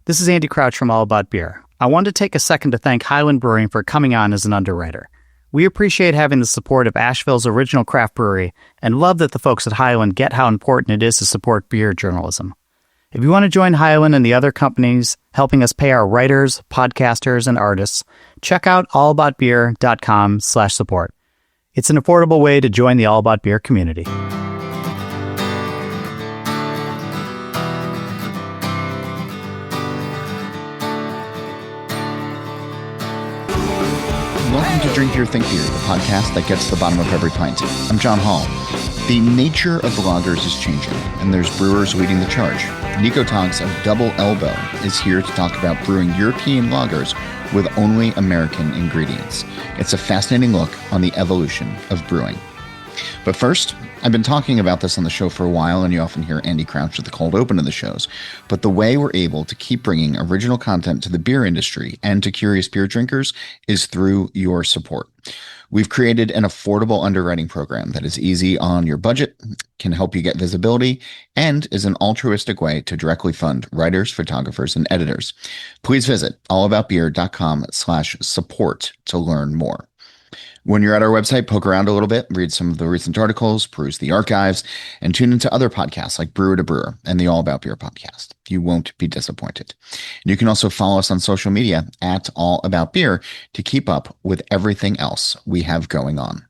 This is Andy Crouch from All About Beer. I wanted to take a second to thank Highland Brewing for coming on as an underwriter. We appreciate having the support of Asheville's original craft brewery and love that the folks at Highland get how important it is to support beer journalism. If you want to join Highland and the other companies helping us pay our writers, podcasters, and artists, check out allaboutbeer.com/support. It's an affordable way to join the All About Beer community. Welcome to Drink Beer, Think Beer, the podcast that gets to the bottom of every pint. I'm John Holl. The nature of lagers is changing, and there's brewers leading the charge. Niko Tonks of Double Elbow is here to talk about brewing European lagers with only American ingredients. It's a fascinating look on the evolution of brewing. But first, I've been talking about this on the show for a while, and you often hear Andy Crouch at the cold open of the shows. But the way we're able to keep bringing original content to the beer industry and to curious beer drinkers is through your support. We've created an affordable underwriting program that is easy on your budget, can help you get visibility, and is an altruistic way to directly fund writers, photographers, and editors. Please visit allaboutbeer.com/support to learn more. When you're at our website, poke around a little bit, read some of the recent articles, peruse the archives, and tune into other podcasts like Brewer to Brewer and the All About Beer podcast. You won't be disappointed. And you can also follow us on social media at All About Beer to keep up with everything else we have going on.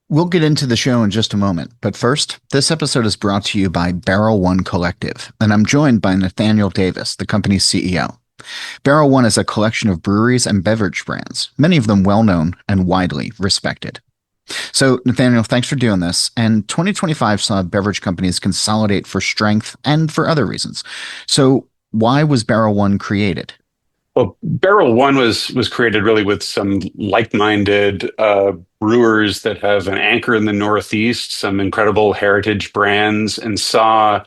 We'll get into the show in just a moment, but first, this episode is brought to you by Barrel One Collective, and I'm joined by Nathaniel Davis, the company's CEO. Barrel One is a collection of breweries and beverage brands, many of them well-known and widely respected. So, Nathaniel, thanks for doing this. And 2025 saw beverage companies consolidate for strength and for other reasons. So, why was Barrel One created? Well, Barrel One was created really with some like-minded brewers that have an anchor in the Northeast, some incredible heritage brands, and saw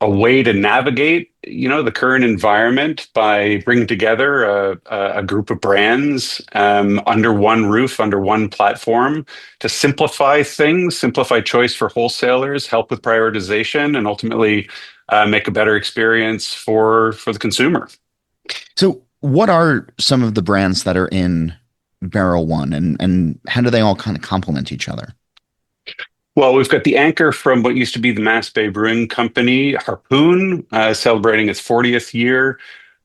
a way to navigate, the current environment by bringing together a group of brands under one roof, under one platform, to simplify things, simplify choice for wholesalers, help with prioritization, and ultimately make a better experience for the consumer. So what are some of the brands that are in Barrel One, and how do they all kind of complement each other? Well, we've got the anchor from what used to be the Mass Bay Brewing Company, Harpoon, celebrating its 40th year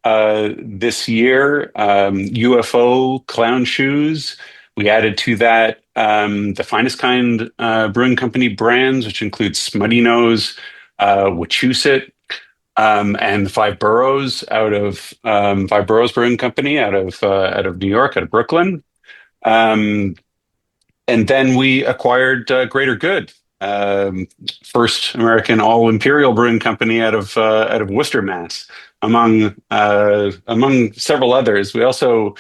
this year. UFO Clown Shoes. We added to that the Finestkind Brewing Company brands, which include Smutty Nose, Wachusett, and the Five Boroughs Five Boroughs Brewing Company out of New York, out of Brooklyn. And then we acquired Greater Good, first American all-imperial brewing company out of Worcester, Mass, among several others. We also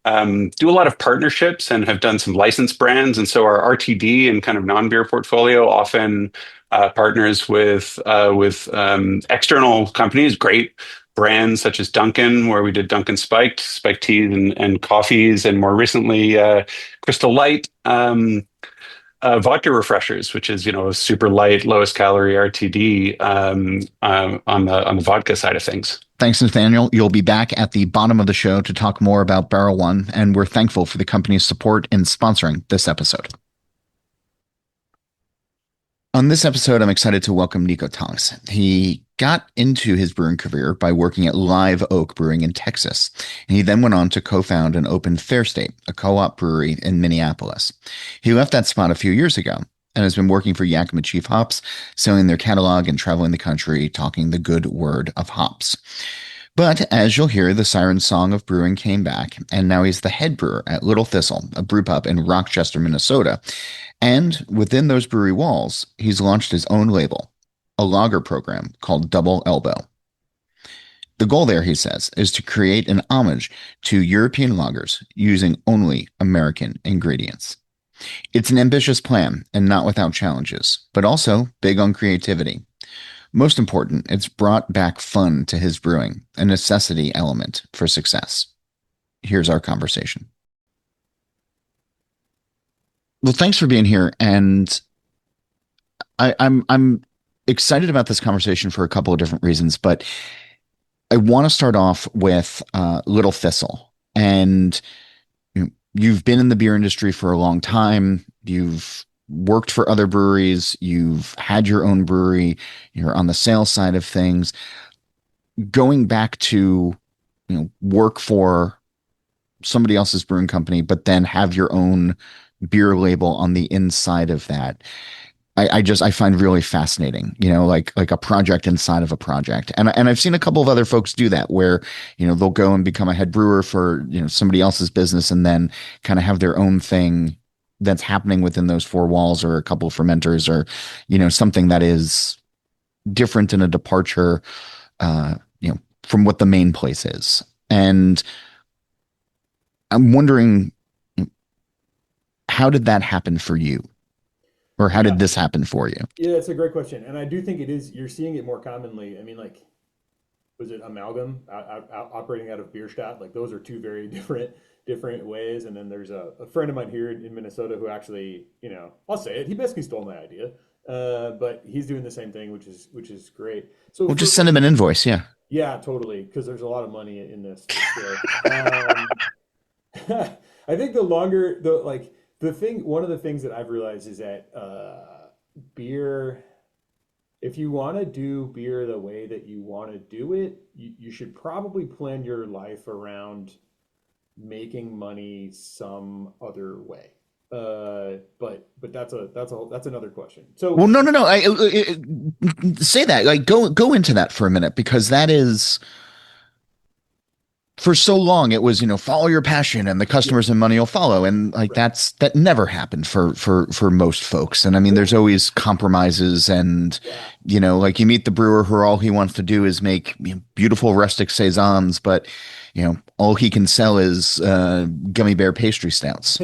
do a lot of partnerships and have done some licensed brands, and so our RTD and kind of non-beer portfolio often partners with external companies, great brands such as Dunkin', where we did Dunkin' spiked teas and coffees, and more recently Crystal Light vodka refreshers, which is a super light, lowest calorie RTD on the vodka side of things. Thanks, Nathaniel. You'll be back at the bottom of the show to talk more about Barrel One, and we're thankful for the company's support in sponsoring this episode. On this episode, I'm excited to welcome Niko Tonks. He got into his brewing career by working at Live Oak Brewing in Texas, and he then went on to co-found and open Fair State, a co-op brewery in Minneapolis. He left that spot a few years ago and has been working for Yakima Chief Hops, selling their catalog and traveling the country, talking the good word of hops. But as you'll hear, the siren song of brewing came back, and now he's the head brewer at Little Thistle, a brew pub in Rochester, Minnesota. And within those brewery walls, he's launched his own label, a lager program called Double Elbow. The goal there, he says, is to create an homage to European lagers using only American ingredients. It's an ambitious plan and not without challenges, but also big on creativity. Most important, it's brought back fun to his brewing, a necessity element for success. Here's our conversation. Well, thanks for being here, and I'm excited about this conversation for a couple of different reasons, but I want to start off with Little Thistle. And you've been in the beer industry for a long time. You've worked for other breweries. You've had your own brewery. You're on the sales side of things. Going back to, work for somebody else's brewing company, but then have your own beer label on the inside of that. I find really fascinating, like a project inside of a project. And I've seen a couple of other folks do that where, they'll go and become a head brewer for, somebody else's business and then kind of have their own thing that's happening within those four walls, or a couple of fermenters, or, something that is different and a departure, from what the main place is. And I'm wondering, how did that happen for you? Or how Yeah, did this happen for you? yeah, it's a great question, and I do think it is. You're seeing it more commonly. I mean, like, was it amalgam operating out of Bierstadt? Like, those are two very different ways. And then there's a friend of mine here in Minnesota who actually, I'll say it. He basically stole my idea, but he's doing the same thing, which is great. So Well, for just send him an invoice. Yeah. yeah, totally, because there's a lot of money in this for sure. I think the longer the like the thing one of the things that I've realized is that beer, if you want to do beer the way that you want to do it, you should probably plan your life around making money some other way. But that's another question. Well, So no, no, no. Say that. Like, go into that for a minute, because that is, for so long it was, follow your passion and the yeah, customers and money will follow, and like right. that never happened for most folks. And I mean, Yeah, there's always compromises, and yeah. like, you meet the brewer who all he wants to do is make, beautiful rustic saisons, but all he can sell is gummy bear pastry stouts.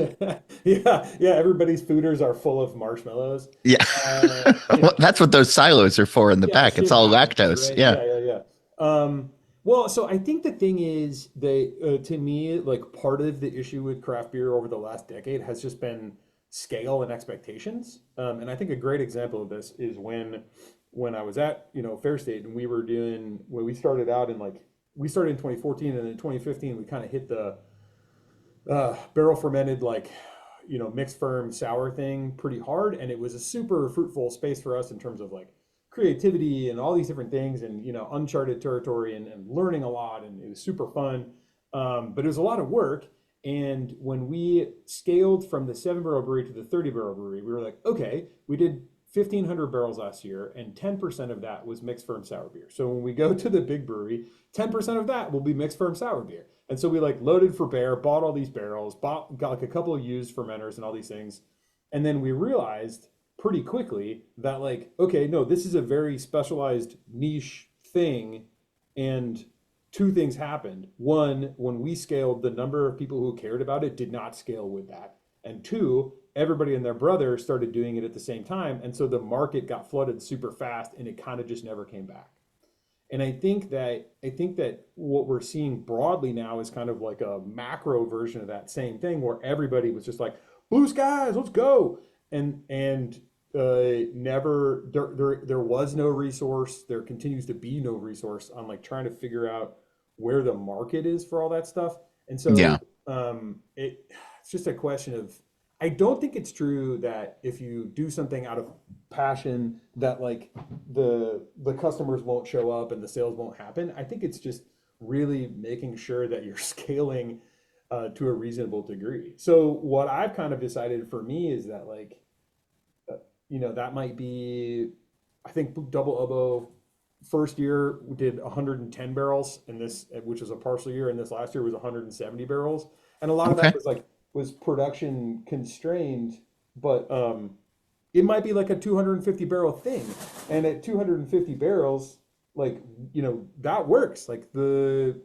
Yeah. Everybody's fooders are full of marshmallows. Yeah. You Well, know, that's what those silos are for in the yeah, back. It's shit all happens, lactose. right? Yeah. Yeah. Well, so I think the thing is they, to me, like part of the issue with craft beer over the last decade has just been scale and expectations. And I think a great example of this is when I was at, Fair State, and when we started out in like we started in 2014, and in 2015 we kind of hit the barrel fermented, like, mixed firm sour thing pretty hard, and it was a super fruitful space for us in terms of like creativity and all these different things, and uncharted territory, and learning a lot, and it was super fun. But it was a lot of work. And when we scaled from the 7 barrel brewery to the 30 barrel brewery, we were like, okay, we did 1,500 barrels last year, and 10% of that was mixed firm sour beer. So when we go to the big brewery, 10% of that will be mixed firm sour beer. And so we like loaded for bear, bought all these barrels, got like a couple of used fermenters and all these things. And then we realized pretty quickly that, like, okay, no, this is a very specialized niche thing. And two things happened. One, when we scaled, the number of people who cared about it did not scale with that. And two, everybody and their brother started doing it at the same time. And so the market got flooded super fast, and it kind of just never came back. And I think that what we're seeing broadly now is kind of like a macro version of that same thing, where everybody was just like, blue skies, let's go. And never there was no resource. There continues to be no resource on like trying to figure out where the market is for all that stuff. And so Yeah. it's just a question of, I don't think it's true that if you do something out of passion that like the customers won't show up and the sales won't happen. I think it's just really making sure that you're scaling to a reasonable degree. So what I've kind of decided for me is that, like, that might be, I think Double Oboe first year we did 110 barrels, in this, which was a partial year, and this last year was 170 barrels. And a lot of that Okay. was production constrained, but it might be like a 250 barrel thing. And at 250 barrels, like, that works. Like the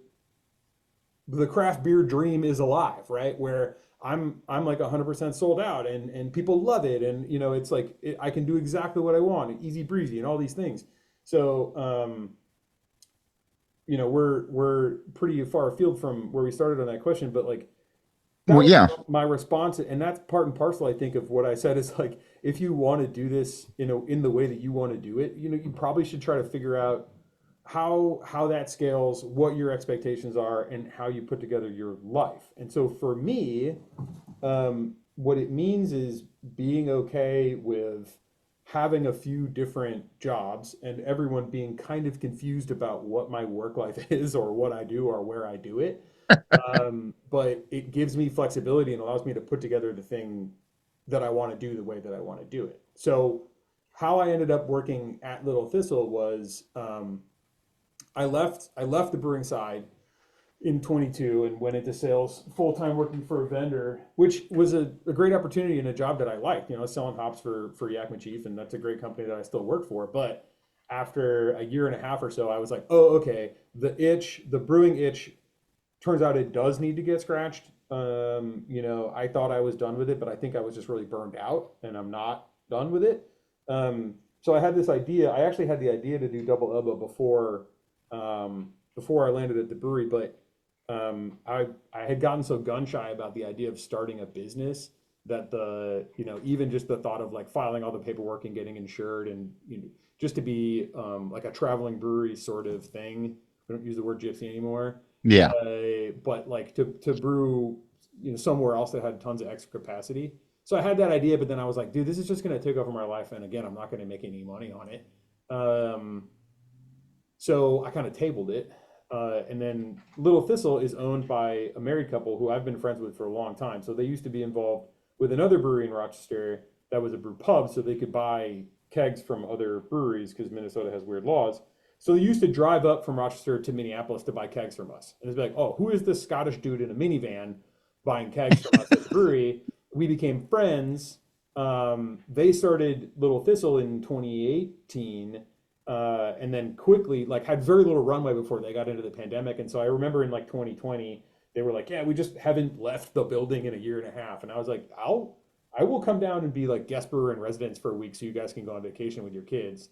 craft beer dream is alive, right? Where I'm like 100% sold out, and people love it, and it's like I can do exactly what I want, easy breezy, and all these things. So we're pretty far afield from where we started on that question, but like that Well, was yeah. my response, and that's part and parcel, I think, of what I said is like, if you want to do this, in the way that you want to do it, you probably should try to figure out how that scales, what your expectations are, and how you put together your life. And so for me, what it means is being okay with having a few different jobs and everyone being kind of confused about what my work life is or what I do or where I do it. But it gives me flexibility and allows me to put together the thing that I want to do the way that I want to do it. So how I ended up working at Little Thistle was I left the brewing side in 22 and went into sales full time working for a vendor, which was a great opportunity and a job that I liked. Selling hops for Yakima Chief, and that's a great company that I still work for. But after a year and a half or so, I was like, oh, okay, the brewing itch, turns out it does need to get scratched. I thought I was done with it, but I think I was just really burned out, and I'm not done with it. So I had this idea. I actually had the idea to do double elbow before I landed at the brewery, but I had gotten so gun shy about the idea of starting a business that even just the thought of like filing all the paperwork and getting insured and just to be like a traveling brewery sort of thing. We don't use the word gypsy anymore. Yeah. But like to brew somewhere else that had tons of extra capacity. So I had that idea, but then I was like, dude, this is just going to take over my life, and again, I'm not going to make any money on it. So I kind of tabled it. And then Little Thistle is owned by a married couple who I've been friends with for a long time. So they used to be involved with another brewery in Rochester that was a brew pub, so they could buy kegs from other breweries because Minnesota has weird laws. So they used to drive up from Rochester to Minneapolis to buy kegs from us. And it's like, oh, who is this Scottish dude in a minivan buying kegs from us at the brewery? We became friends. They started Little Thistle in 2018. And then quickly, like, had very little runway before they got into the pandemic. And so I remember in like 2020, they were like, yeah, we just haven't left the building in a year and a half. And I was like, I will come down and be like guest brewer in residence for a week so you guys can go on vacation with your kids.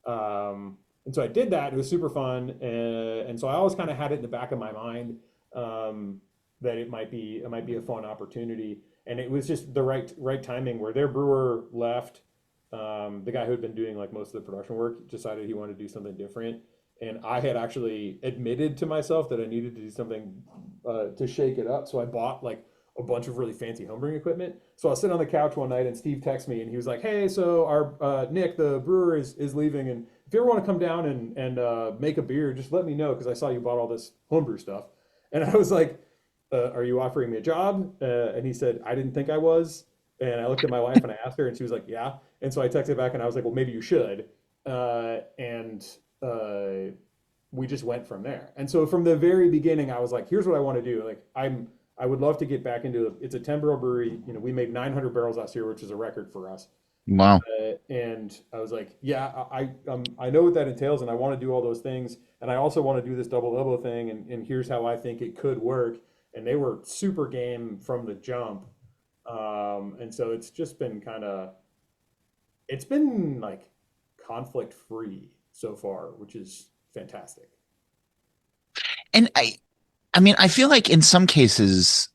And so I did that. It was super fun. And so I always kind of had it in the back of my mind that it might be a fun opportunity. And it was just the right timing where their brewer left. The guy who had been doing like most of the production work decided he wanted to do something different. And I had actually admitted to myself that I needed to do something to shake it up. So I bought like a bunch of really fancy homebrewing equipment. So I was sitting on the couch one night and Steve texted me and he was like, hey, so our Nick, the brewer is leaving. And if you ever want to come down and make a beer, just let me know because I saw you bought all this homebrew stuff. And I was like, are you offering me a job? And he said, I didn't think I was. And I looked at my wife and I asked her and she was like, yeah. And so I texted back and I was like, well, maybe you should. We just went from there. And so from the very beginning, I was like, here's what I want to do. Like, I would love to get back into it's a 10-barrel brewery. We made 900 barrels last year, which is a record for us. Wow. And I was like, yeah, I know what that entails and I want to do all those things. And I also want to do this double elbow thing. And here's how I think it could work. And they were super game from the jump. And so it's just been it's been like conflict free so far, which is fantastic. And I mean, I feel like in some cases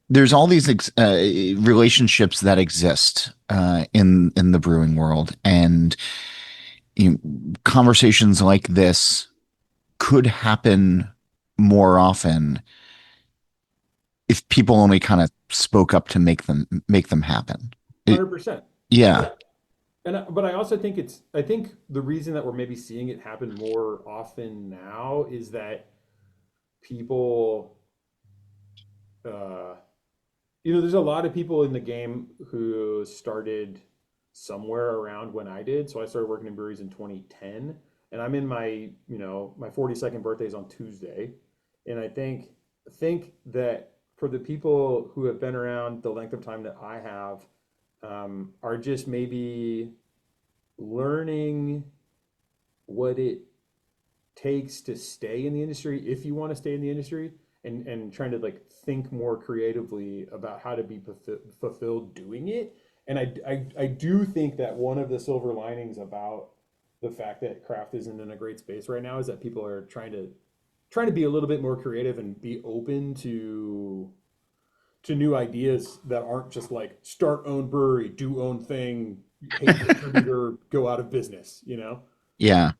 there's all these relationships that exist in the brewing world, and conversations like this could happen more often if people only kind of spoke up to make them happen. 100%. Yeah. But I also think I think the reason that we're maybe seeing it happen more often now is that people, there's a lot of people in the game who started somewhere around when I did. So I started working in breweries in 2010, and I'm in my 42nd birthday is on Tuesday, and I think that for the people who have been around the length of time that I have, are just maybe learning what it takes to stay in the industry if you want to stay in the industry, and trying to like think more creatively about how to be fulfilled doing it. And I do think that one of the silver linings about the fact that craft isn't in a great space right now is that people are trying to be a little bit more creative and be open to new ideas that aren't just like start own brewery, do own thing, hate distributor, go out of business, Yeah.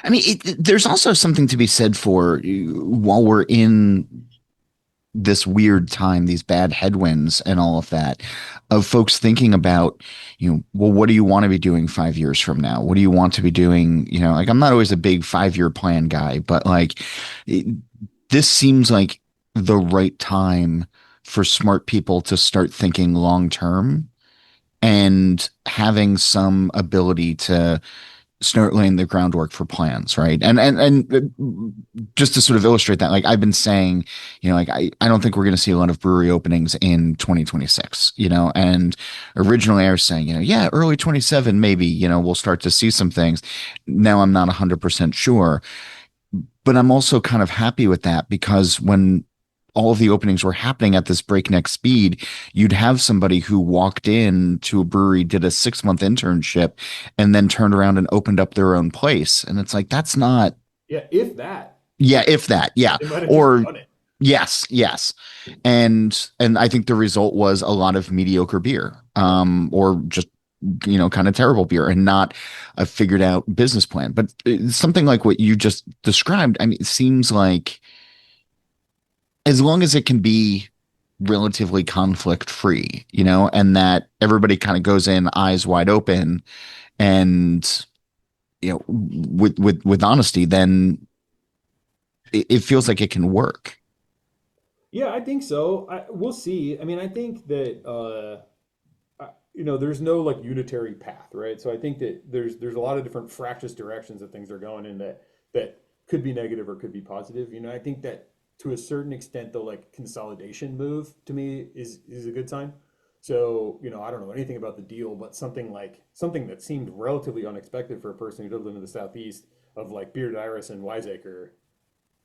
I mean, there's also something to be said for while we're in this weird time, these bad headwinds and all of that, of folks thinking about, well, what do you want to be doing 5 years from now? What do you want to be doing? Like I'm not always a big 5 year plan guy, but like it, this seems like the right time for smart people to start thinking long term and having some ability to start laying the groundwork for plans, right? And just to sort of illustrate that, like I've been saying, like I don't think we're going to see a lot of brewery openings in 2026, and originally I was saying, yeah, early 27 maybe, we'll start to see some things. Now I'm not 100% sure, but I'm also kind of happy with that because when all of the openings were happening at this breakneck speed, you'd have somebody who walked in to a brewery, did a 6 month internship, and then turned around and opened up their own place. And it's like, that's not, Yeah, if that, yeah, if that, yeah. they might have just Or done it. yes, yes. And I think the result was a lot of mediocre beer, or just, kind of terrible beer and not a figured out business plan. But something like what you just described, I mean, it seems like as long as it can be relatively conflict free, and that everybody kind of goes in eyes wide open and with honesty, then it feels like it can work. Yeah, I think so. We'll see. I mean, I think that there's no like unitary path, right? So I think that there's a lot of different fractious directions that things are going in that could be negative or could be positive. I think that to a certain extent, the like consolidation move to me is a good sign. So, I don't know anything about the deal, but something that seemed relatively unexpected for a person who does live in the southeast of like Bearded Iris and Wiseacre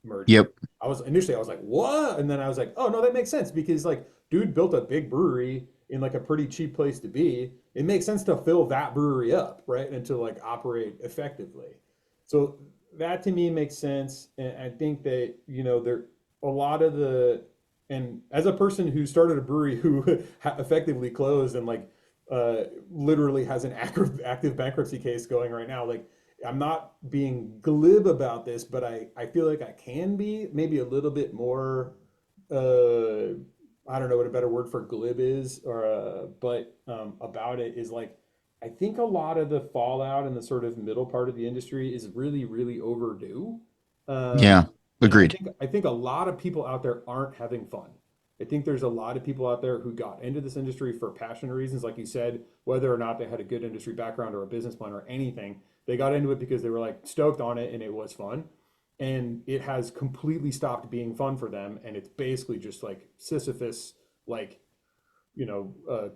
merging. Yep. I was like, what? And then I was like, oh no, that makes sense because like dude built a big brewery in like a pretty cheap place to be. It makes sense to fill that brewery up, right? And to like operate effectively. So that to me makes sense. And I think that, there a lot of the and as a person who started a brewery who effectively closed and like literally has an active bankruptcy case going right now, like I'm not being glib about this, but I feel like I can be maybe a little bit more. Uh, I don't know what a better word for glib is, or but about it is like I think a lot of the fallout in the sort of middle part of the industry is really really overdue, Yeah. and I Agreed. think I think a lot of people out there aren't having fun. I think there's a lot of people out there who got into this industry for passion reasons, like you said, whether or not they had a good industry background or a business plan or anything. They got into it because they were like stoked on it and it was fun. And it has completely stopped being fun for them. And it's basically just like Sisyphus, like,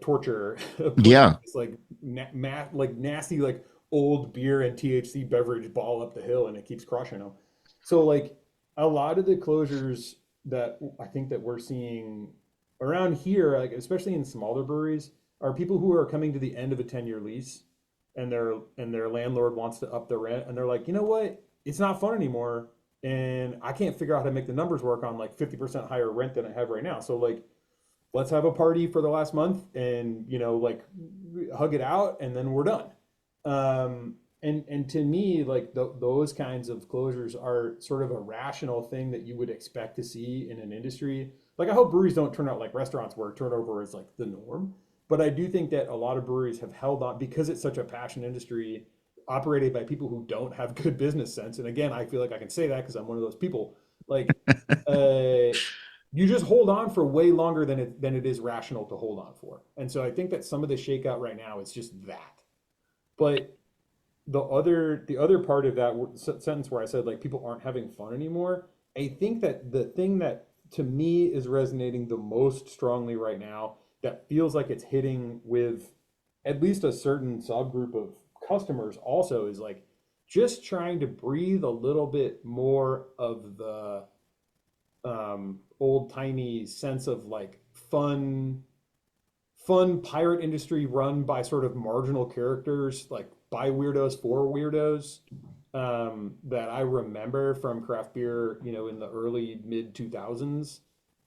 torture, pushing Yeah. this like, like nasty, like old beer and THC beverage ball up the hill and it keeps crushing them. So, like, a lot of the closures that I think that we're seeing around here, like especially in smaller breweries, are people who are coming to the end of a 10-year lease and their landlord wants to up the rent and they're like, you know what? It's not fun anymore and I can't figure out how to make the numbers work on like 50% higher rent than I have right now. So like let's have a party for the last month and like hug it out and then we're done. And to me, like those kinds of closures are sort of a rational thing that you would expect to see in an industry. Like I hope breweries don't turn out like restaurants where turnover is like the norm. But I do think that a lot of breweries have held on because it's such a passion industry operated by people who don't have good business sense. And again, I feel like I can say that because I'm one of those people. Like, uh, you just hold on for way longer than it is rational to hold on for. And so I think that some of the shakeout right now is just that. But the other part of that sentence where I said like people aren't having fun anymore, I think that the thing that to me is resonating the most strongly right now that feels like it's hitting with at least a certain subgroup of customers also is like just trying to breathe a little bit more of the old timey sense of like fun pirate industry run by sort of marginal characters, like by weirdos for weirdos, that I remember from craft beer, in the early mid 2000s,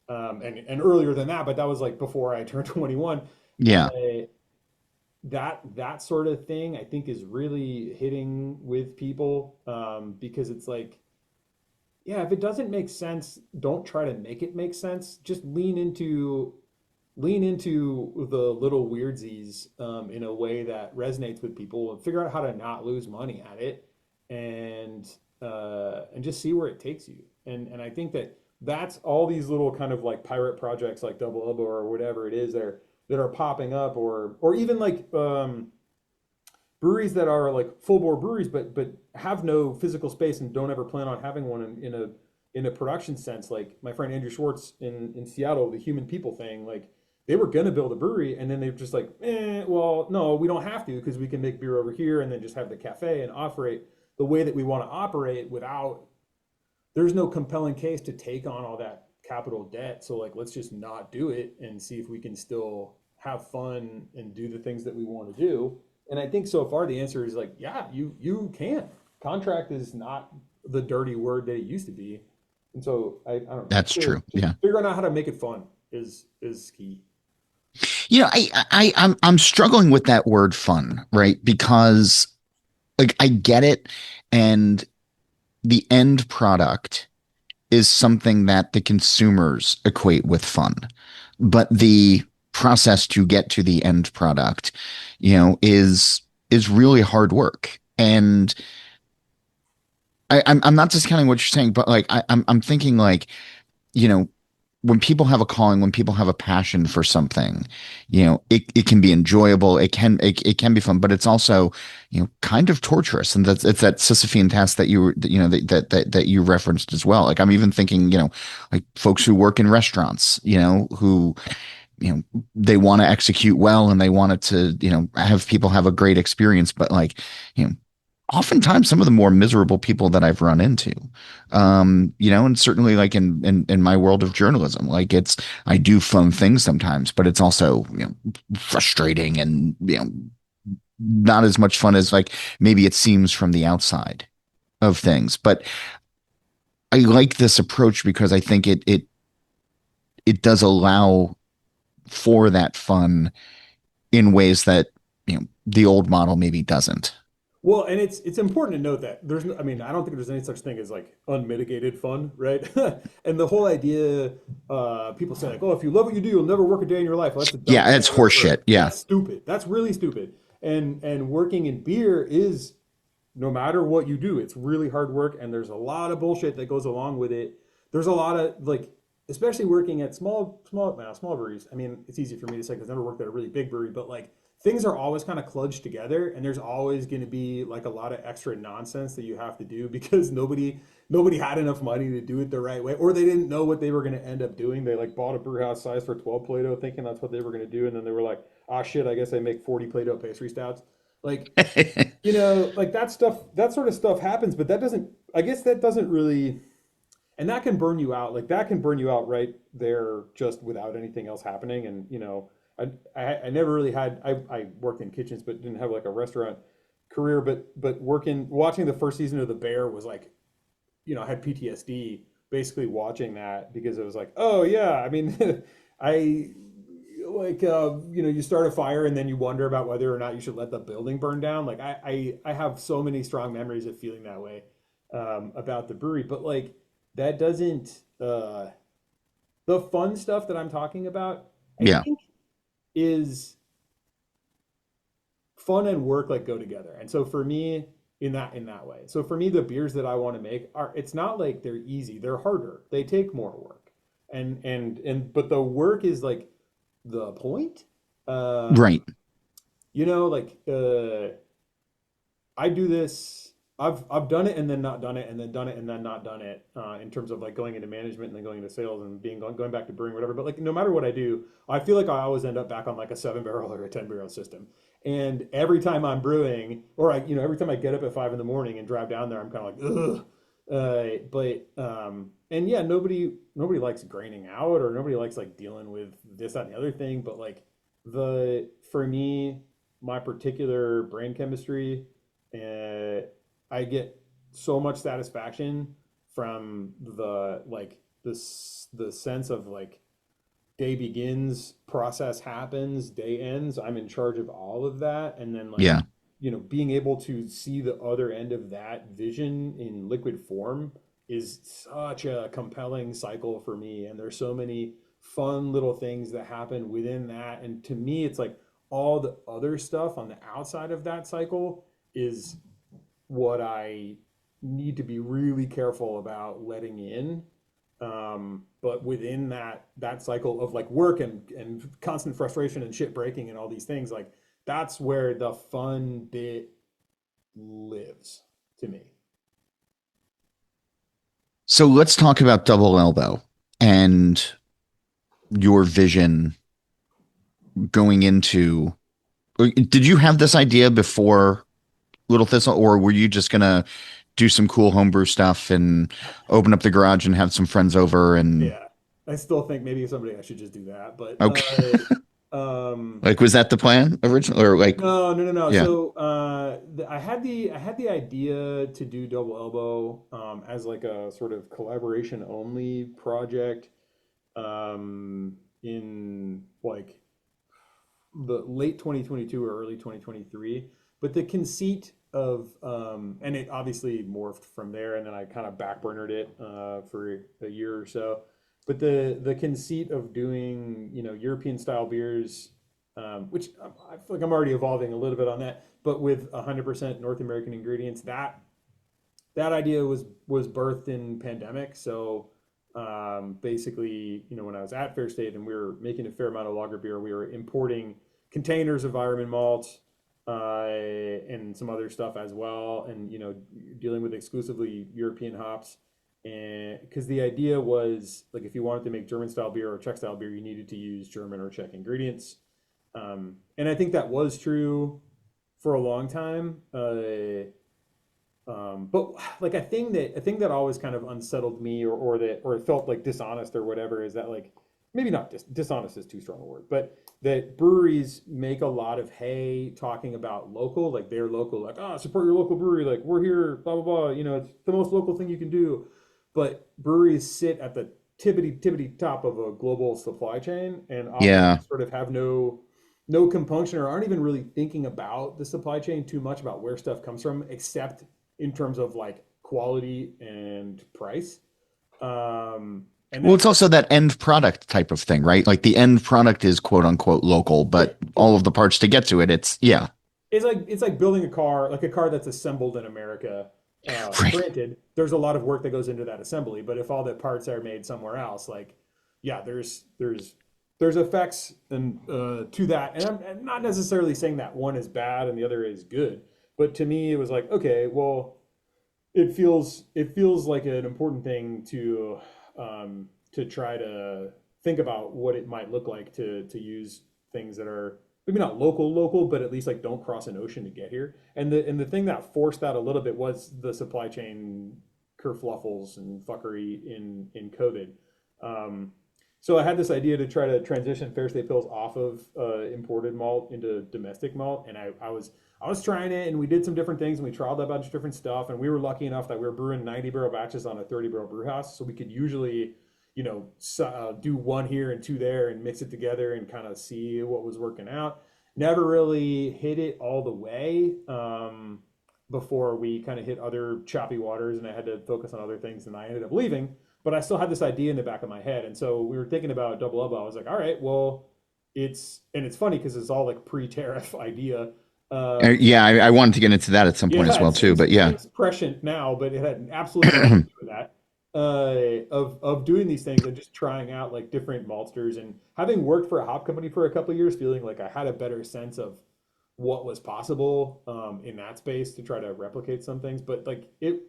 and earlier than that, but that was like before I turned 21. Yeah. that sort of thing I think is really hitting with people, because it's like, yeah, if it doesn't make sense, don't try to make it make sense. Just lean into the little weirdsies, in a way that resonates with people, and figure out how to not lose money at it, and and just see where it takes you. And I think that that's all these little kind of like pirate projects like Double Elbow or whatever it is there that are popping up, or even like breweries that are like full bore breweries, but have no physical space and don't ever plan on having one in a production sense. Like my friend Andrew Schwartz in Seattle, the Human People thing, like they were gonna build a brewery and then they're just like, well, no, we don't have to because we can make beer over here and then just have the cafe and operate the way that we want to operate without. There's no compelling case to take on all that capital debt. So like, let's just not do it and see if we can still have fun and do the things that we want to do. And I think so far the answer is like, yeah, you can. Contract is not the dirty word that it used to be. And so I don't know. That's true. Just Yeah. figuring out how to make it fun is key. I'm struggling with that word fun, right? Because like I get it, and the end product is something that the consumers equate with fun, but the process to get to the end product, is really hard work. And I'm not discounting what you're saying, but like I'm thinking like, you know, when people have a calling, when people have a passion for something, it can be enjoyable. It can be fun, but it's also, kind of torturous. And it's that Sisyphean task that you were, that you referenced as well. Like I'm even thinking, like folks who work in restaurants, who, they want to execute well and they want it to, have people have a great experience, but like, oftentimes some of the more miserable people that I've run into, and certainly like in my world of journalism, like I do fun things sometimes, but it's also, frustrating and, not as much fun as like maybe it seems from the outside of things. But I like this approach because I think it does allow for that fun in ways that, the old model maybe doesn't. Well, and it's important to note that there's no, I mean, I don't think there's any such thing as like unmitigated fun, right? And the whole idea, people say like, oh, if you love what you do, you'll never work a day in your life. Well, that's the Yeah, dumbest thing it's I've ever heard. horseshit. Yeah. That's stupid. That's really stupid. And working in beer is, no matter what you do, it's really hard work, and there's a lot of bullshit that goes along with it. There's a lot of like, especially working at small breweries. I mean, it's easy for me to say because I never worked at a really big brewery, but like things are always kind of kludged together, and there's always going to be like a lot of extra nonsense that you have to do because nobody had enough money to do it the right way, or they didn't know what they were going to end up doing. They like bought a brew house size for 12 Play-Doh thinking that's what they were going to do, and then they were like, ah, shit, I guess I make 40 Play-Doh pastry stouts. Like, like that sort of stuff happens, but that doesn't, I guess that doesn't really, and that can burn you out. Like that can burn you out right there just without anything else happening. And, I never really had, I worked in kitchens, but didn't have like a restaurant career, but watching the first season of The Bear was like, I had PTSD basically watching that because it was like, oh yeah, I mean, I like, you start a fire and then you wonder about whether or not you should let the building burn down. Like I have so many strong memories of feeling that way, about the brewery, but like that doesn't, the fun stuff that I'm talking about, I Yeah. think is fun and work like go together. And so for me, in that way. So for me, the beers that I want to make are, it's not like they're easy. They're harder. They take more work. But the work is like the point. Right. Like I do this. I've done it and then not done it and then done it and then not done it, in terms of like going into management and then going into sales and going back to brewing, whatever. But like no matter what I do, I feel like I always end up back on like a 7 barrel or a 10 barrel system. And every time I'm brewing, or every time I get up at 5 in the morning and drive down there, I'm kind of like, ugh. And yeah, nobody likes graining out, or nobody likes like dealing with this, that, and the other thing. But like for me, my particular brain chemistry, uh, I get so much satisfaction from the sense of like day begins, process happens, day ends. I'm in charge of all of that. And then like, Yeah. being able to see the other end of that vision in liquid form is such a compelling cycle for me. And there's so many fun little things that happen within that. And to me, it's like all the other stuff on the outside of that cycle is what I need to be really careful about letting in. But within that cycle of like work and constant frustration and shit breaking and all these things, like that's where the fun bit lives to me. So let's talk about Double Elbow and your vision going into. Did you have this idea before Little Thistle, or were you just gonna do some cool homebrew stuff and open up the garage and have some friends over and Yeah. I still think maybe someday I should just do that, but okay. um Like was that the plan originally or like no, no, no, no. yeah. So I had the idea to do Double Elbow as like a sort of collaboration only project in like the late 2022 or early 2023. But the conceit of and it obviously morphed from there, and then I kind of backburnered it for a year or so. But the conceit of doing European style beers, which I feel like I'm already evolving a little bit on that, but with 100% North American ingredients, that idea was birthed in pandemic. So basically, when I was at Fair State and we were making a fair amount of lager beer, we were importing containers of Ironman malt and some other stuff as well, and dealing with exclusively European hops. And because the idea was like if you wanted to make German style beer or Czech style beer, you needed to use German or Czech ingredients. And I think that was true for a long time. But like a thing that always kind of unsettled me or it felt like dishonest or whatever is that like maybe not dishonest is too strong a word, but that breweries make a lot of hay talking about local, like they're local, like support your local brewery, like we're here, blah blah blah. It's the most local thing you can do. But breweries sit at the tippity top of a global supply chain and often Yeah. sort of have no compunction or aren't even really thinking about the supply chain too much about where stuff comes from, except in terms of like quality and price. And Well, that's it's also that end product type of thing, right? Like the end product is quote unquote local, yeah, but all of the parts to get to it, it's yeah. it's like building a car, like a car that's assembled in America. Right. Granted, there's a lot of work that goes into that assembly, but if all the parts are made somewhere else, like yeah, there's effects and to that, and I'm not necessarily saying that one is bad and the other is good, but to me, it was like okay, well, it feels like an important thing to try to think about what it might look like to use things that are maybe not local, but at least like don't cross an ocean to get here. And the thing that forced that a little bit was the supply chain kerfluffles and fuckery in COVID. So I had this idea to try to transition Fair State Pills off of imported malt into domestic malt, and I was trying it, and we did some different things, and we trialed a bunch of different stuff, and we were lucky enough that we were brewing 90 barrel batches on a 30 barrel brew house, so we could usually, do one here and two there, and mix it together and kind of see what was working out. Never really hit it all the way before we kind of hit other choppy waters, and I had to focus on other things, and I ended up leaving. But I still had this idea in the back of my head, and so we were thinking about Double Elbow. I was like, all right, well, it's funny because it's all like pre-tariff idea. Yeah, I wanted to get into that at some point as Yeah, well too, it but yeah. seems prescient now, but it had absolutely nothing to do with that. Of doing these things and just trying out like different maltsters and having worked for a hop company for a couple of years, feeling like I had a better sense of what was possible in that space to try to replicate some things. But like it,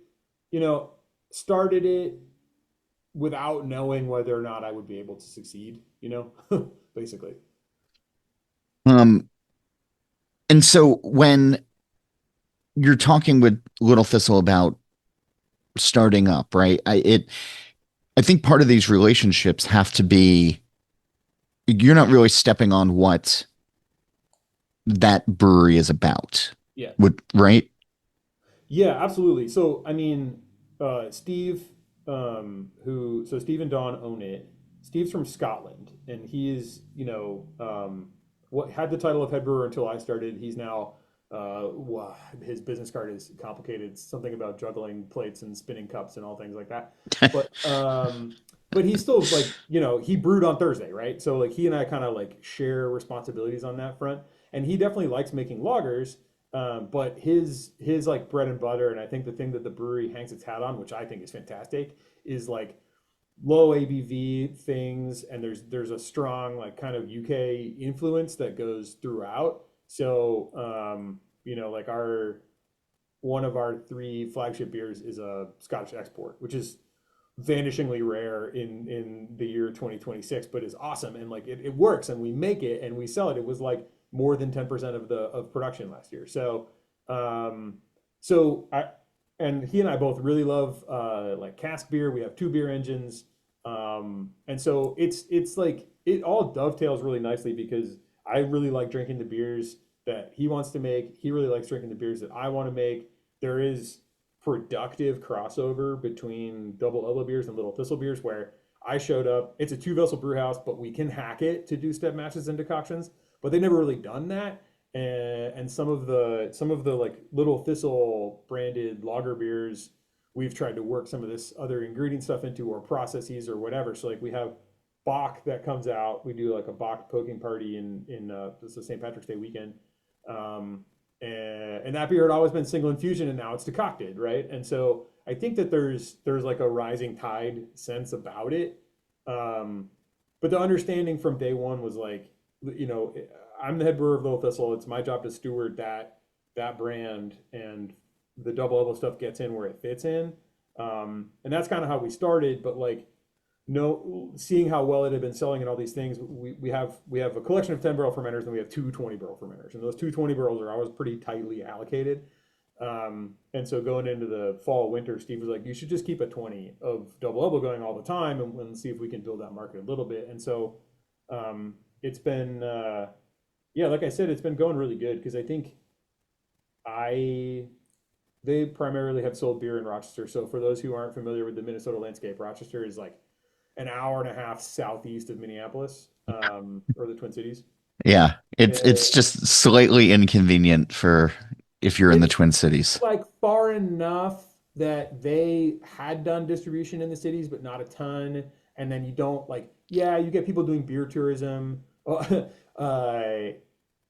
you know, started it without knowing whether or not I would be able to succeed, basically. Um, and so when you're talking with Little Thistle about starting up, right? I think part of these relationships have to be you're not really stepping on what that brewery is about. Yeah. Right? Yeah, absolutely. So, I mean, Steve, Steve and Don own it. Steve's from Scotland, and he is, what had the title of head brewer until I started. He's now, his business card is complicated. Something about juggling plates and spinning cups and all things like that. But but he's still like, he brewed on Thursday, right? So like he and I kind of like share responsibilities on that front, and he definitely likes making lagers. But his like bread and butter, and I think the thing that the brewery hangs its hat on, which I think is fantastic, is like low ABV things, and there's a strong like kind of UK influence that goes throughout. So like our one of our three flagship beers is a Scottish export, which is vanishingly rare in the year 2026, but is awesome, and like it works, and we make it and we sell it. It was like more than 10% of production last year. So I and he and I both really love like cask beer. We have two beer engines. And so it's like it all dovetails really nicely because I really like drinking the beers that he wants to make. He really likes drinking the beers that I want to make. There is productive crossover between double elbow beers and little thistle beers where I showed up. It's a two vessel brew house, but we can hack it to do step matches and decoctions, but they never really done that. And some of the like little thistle branded lager beers, we've tried to work some of this other ingredient stuff into or processes or whatever. So like we have Bach that comes out. We do like a Bach poking party in this is St. Patrick's Day weekend. And that beer had always been single infusion, and now it's decocted, right? And so I think that there's like a rising tide sense about it. But the understanding from day one was like, I'm the head brewer of Little Thistle. It's my job to steward that brand, and the double elbow stuff gets in where it fits in. And that's kind of how we started. But like, seeing how well it had been selling and all these things, we have a collection of 10 barrel fermenters, and we have two 20 barrel fermenters, and those two 20 barrels are always pretty tightly allocated. And so going into the fall winter, Steve was like, you should just keep a 20 of double elbow going all the time, and see if we can build that market a little bit. And so it's been like I said, it's been going really good because I think they primarily have sold beer in Rochester. So for those who aren't familiar with the Minnesota landscape, Rochester is like an hour and a half southeast of Minneapolis, or the Twin Cities. Yeah, it's just slightly inconvenient for if you're in the Twin Cities. Like far enough that they had done distribution in the cities, but not a ton. And then you don't like, you get people doing beer tourism.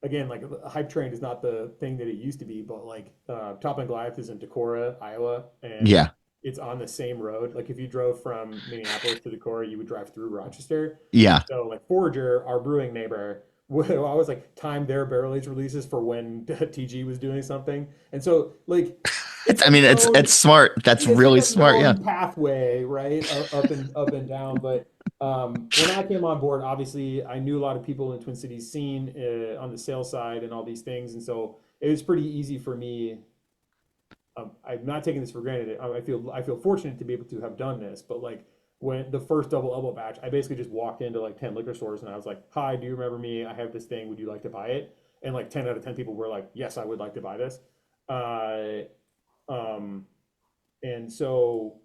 Again, like hype train is not the thing that it used to be, but like Top and Goliath is in Decorah, Iowa, and Yeah, it's on the same road. Like if you drove from Minneapolis to Decorah, you would drive through Rochester. yeah. So like Forager, our brewing neighbor, would always like time their barrel age releases for when TG was doing something. And so like It's smart. That's really like a smart. Yeah. known pathway, right? Up and down. But when I came on board, obviously I knew a lot of people in Twin Cities scene on the sales side and all these things, and so it was pretty easy for me. I'm not taking this for granted. I feel fortunate to be able to have done this, but like when the first double elbow batch, I basically just walked into like 10 liquor stores and I was like, "Hi, do you remember me? I have this thing. Would you like to buy it?" And like 10 out of 10 people were like, "Yes, I would like to buy this." And so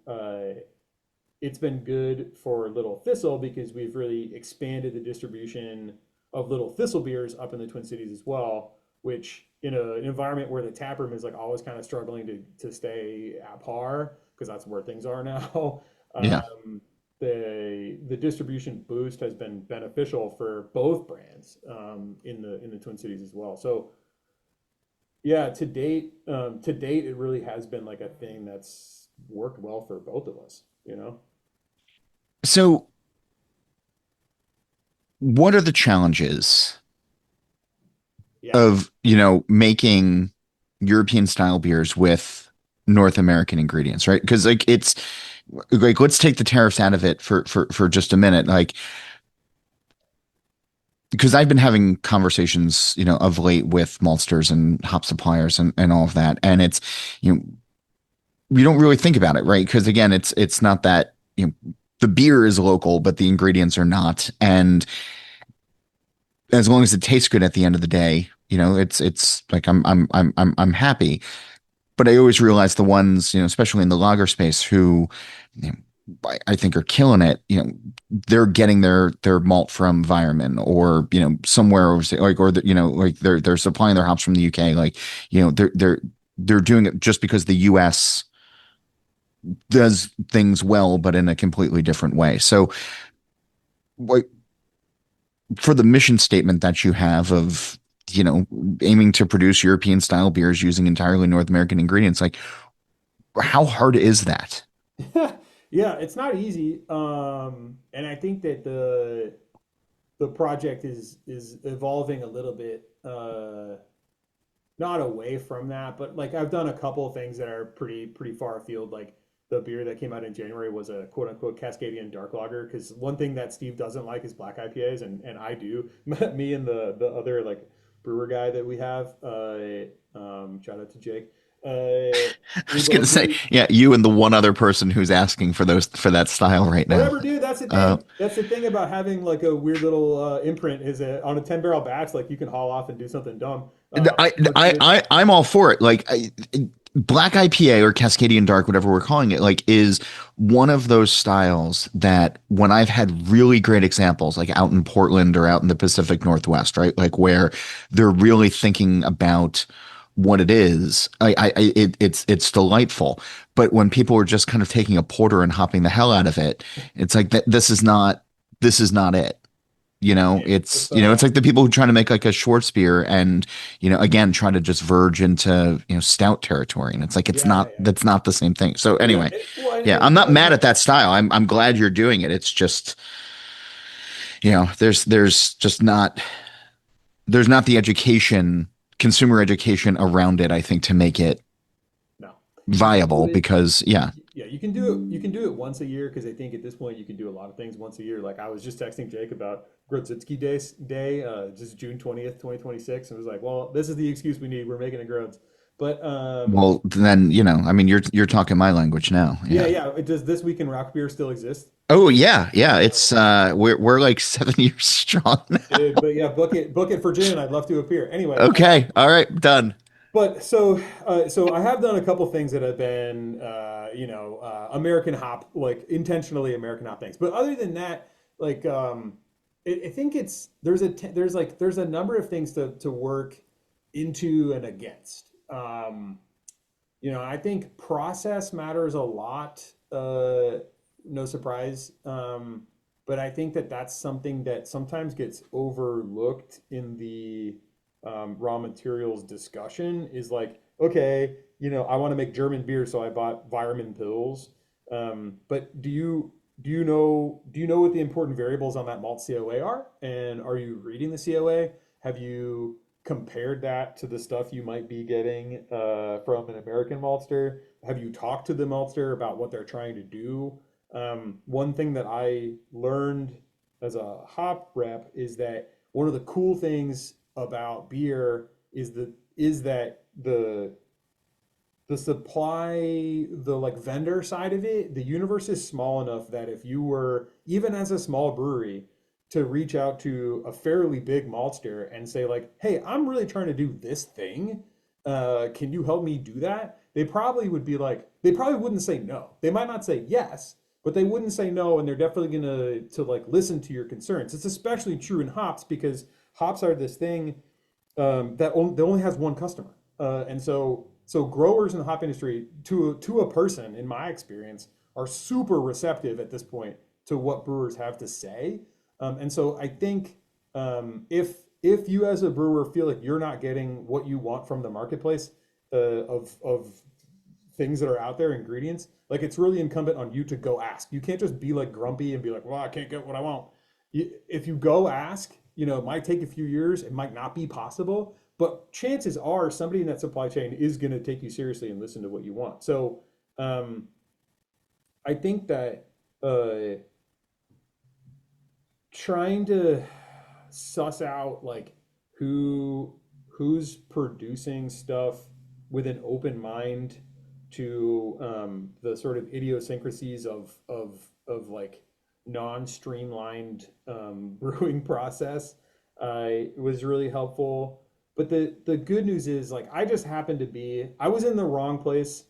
it's been good for Little Thistle because we've really expanded the distribution of Little Thistle beers up in the Twin Cities as well, which in an environment where the taproom is like always kind of struggling to stay at par because that's where things are now. Yeah. The distribution boost has been beneficial for both brands in the Twin Cities as well. So yeah, to date, it really has been like a thing that's worked well for both of us, So, what are the challenges Yeah. of, making European style beers with North American ingredients, right? Because like it's like let's take the tariffs out of it for just a minute. Like because I've been having conversations, of late with maltsters and hop suppliers and all of that. And it's, we don't really think about it, right? Because again, it's not that, the beer is local, but the ingredients are not. And as long as it tastes good at the end of the day, it's like I'm happy. But I always realize the ones, especially in the lager space, who I think are killing it. They're getting their malt from Vireman or somewhere overseas, like or like they're supplying their hops from the UK. Like they're doing it just because the US does things well, but in a completely different way. So, like for the mission statement that you have of aiming to produce European style beers using entirely North American ingredients, like how hard is that? Yeah, it's not easy. And I think that the project is evolving a little bit, not away from that, but like I've done a couple of things that are pretty far afield. Like the beer that came out in January was a quote unquote Cascadian dark lager. Because one thing that Steve doesn't like is black IPAs, and I do. Me and the other like brewer guy that we have, shout out to Jake. I We was gonna both say, really yeah, you and the one other person who's asking for that style right now. whatever, dude. That's the Uh, thing. That's the thing about having like a weird little imprint is that on a 10 barrel batch, like you can haul off and do something dumb. I'm all for it. Like black IPA or Cascadian Dark, whatever we're calling it, like is one of those styles that when I've had really great examples, like out in Portland or out in the Pacific Northwest, right, like where they're really thinking about what it is, it's delightful. But when people are just kind of taking a porter and hopping the hell out of it, it's like that. This is not it. If, It's like the people who try to make like a Schwarzbier and, again, try to just verge into, stout territory. And it's like, yeah, yeah, that's not the same thing. So yeah. anyway, Well, yeah, I'm not mad at that style. I'm glad you're doing it. It's just, there's just there's not the consumer education around it, I think, to make it no, you can do viable it. because yeah. Yeah, you can do it. You can do it once a year because I think at this point you can do a lot of things once a year. Like I was just texting Jake about Grodzitsky Day, just June 20th, 2026, and was like, "Well, this is the excuse we need. We're making a Grodz." But Well, then, I mean, you're talking my language now. yeah, Yeah. yeah. Does this week in rock beer still exist? Oh yeah, yeah. It's we're like 7 years strong now. Dude, but yeah, book it for June. I'd love to appear. Anyway, Okay, all right, done. but so I have done a couple things that have been, American hop, like intentionally American hop things. But other than that, like, I think it's there's a number of things to work into and against. I think process matters a lot. No surprise. But I think that that's something that sometimes gets overlooked in the raw materials discussion is like, okay, I want to make German beer, so I bought Weirmann pills. But do you know what the important variables on that malt COA are? And are you reading the COA? Have you compared that to the stuff you might be getting from an American maltster? Have you talked to the maltster about what they're trying to do? One thing that I learned as a hop rep is that one of the cool things about beer is that the supply, the like vendor side of it, the universe is small enough that if you were, even as a small brewery, to reach out to a fairly big maltster and say like, hey, I'm really trying to do this thing. Can you help me do that? They probably wouldn't say no. They might not say yes, but they wouldn't say no, and they're definitely gonna to like listen to your concerns. It's especially true in hops because hops are this thing that only has one customer, and so growers in the hop industry, to a person, in my experience, are super receptive at this point to what brewers have to say, and so I think if you as a brewer feel like you're not getting what you want from the marketplace of things that are out there, ingredients, like it's really incumbent on you to go ask. You can't just be like grumpy and be like, well, I can't get what I want. If you go ask, it might take a few years, it might not be possible, but chances are somebody in that supply chain is going to take you seriously and listen to what you want. So um, I think that uh, trying to suss out like who's producing stuff with an open mind to the sort of idiosyncrasies of like non-streamlined brewing process was really helpful. But the good news is like I just happened to be I was in the wrong place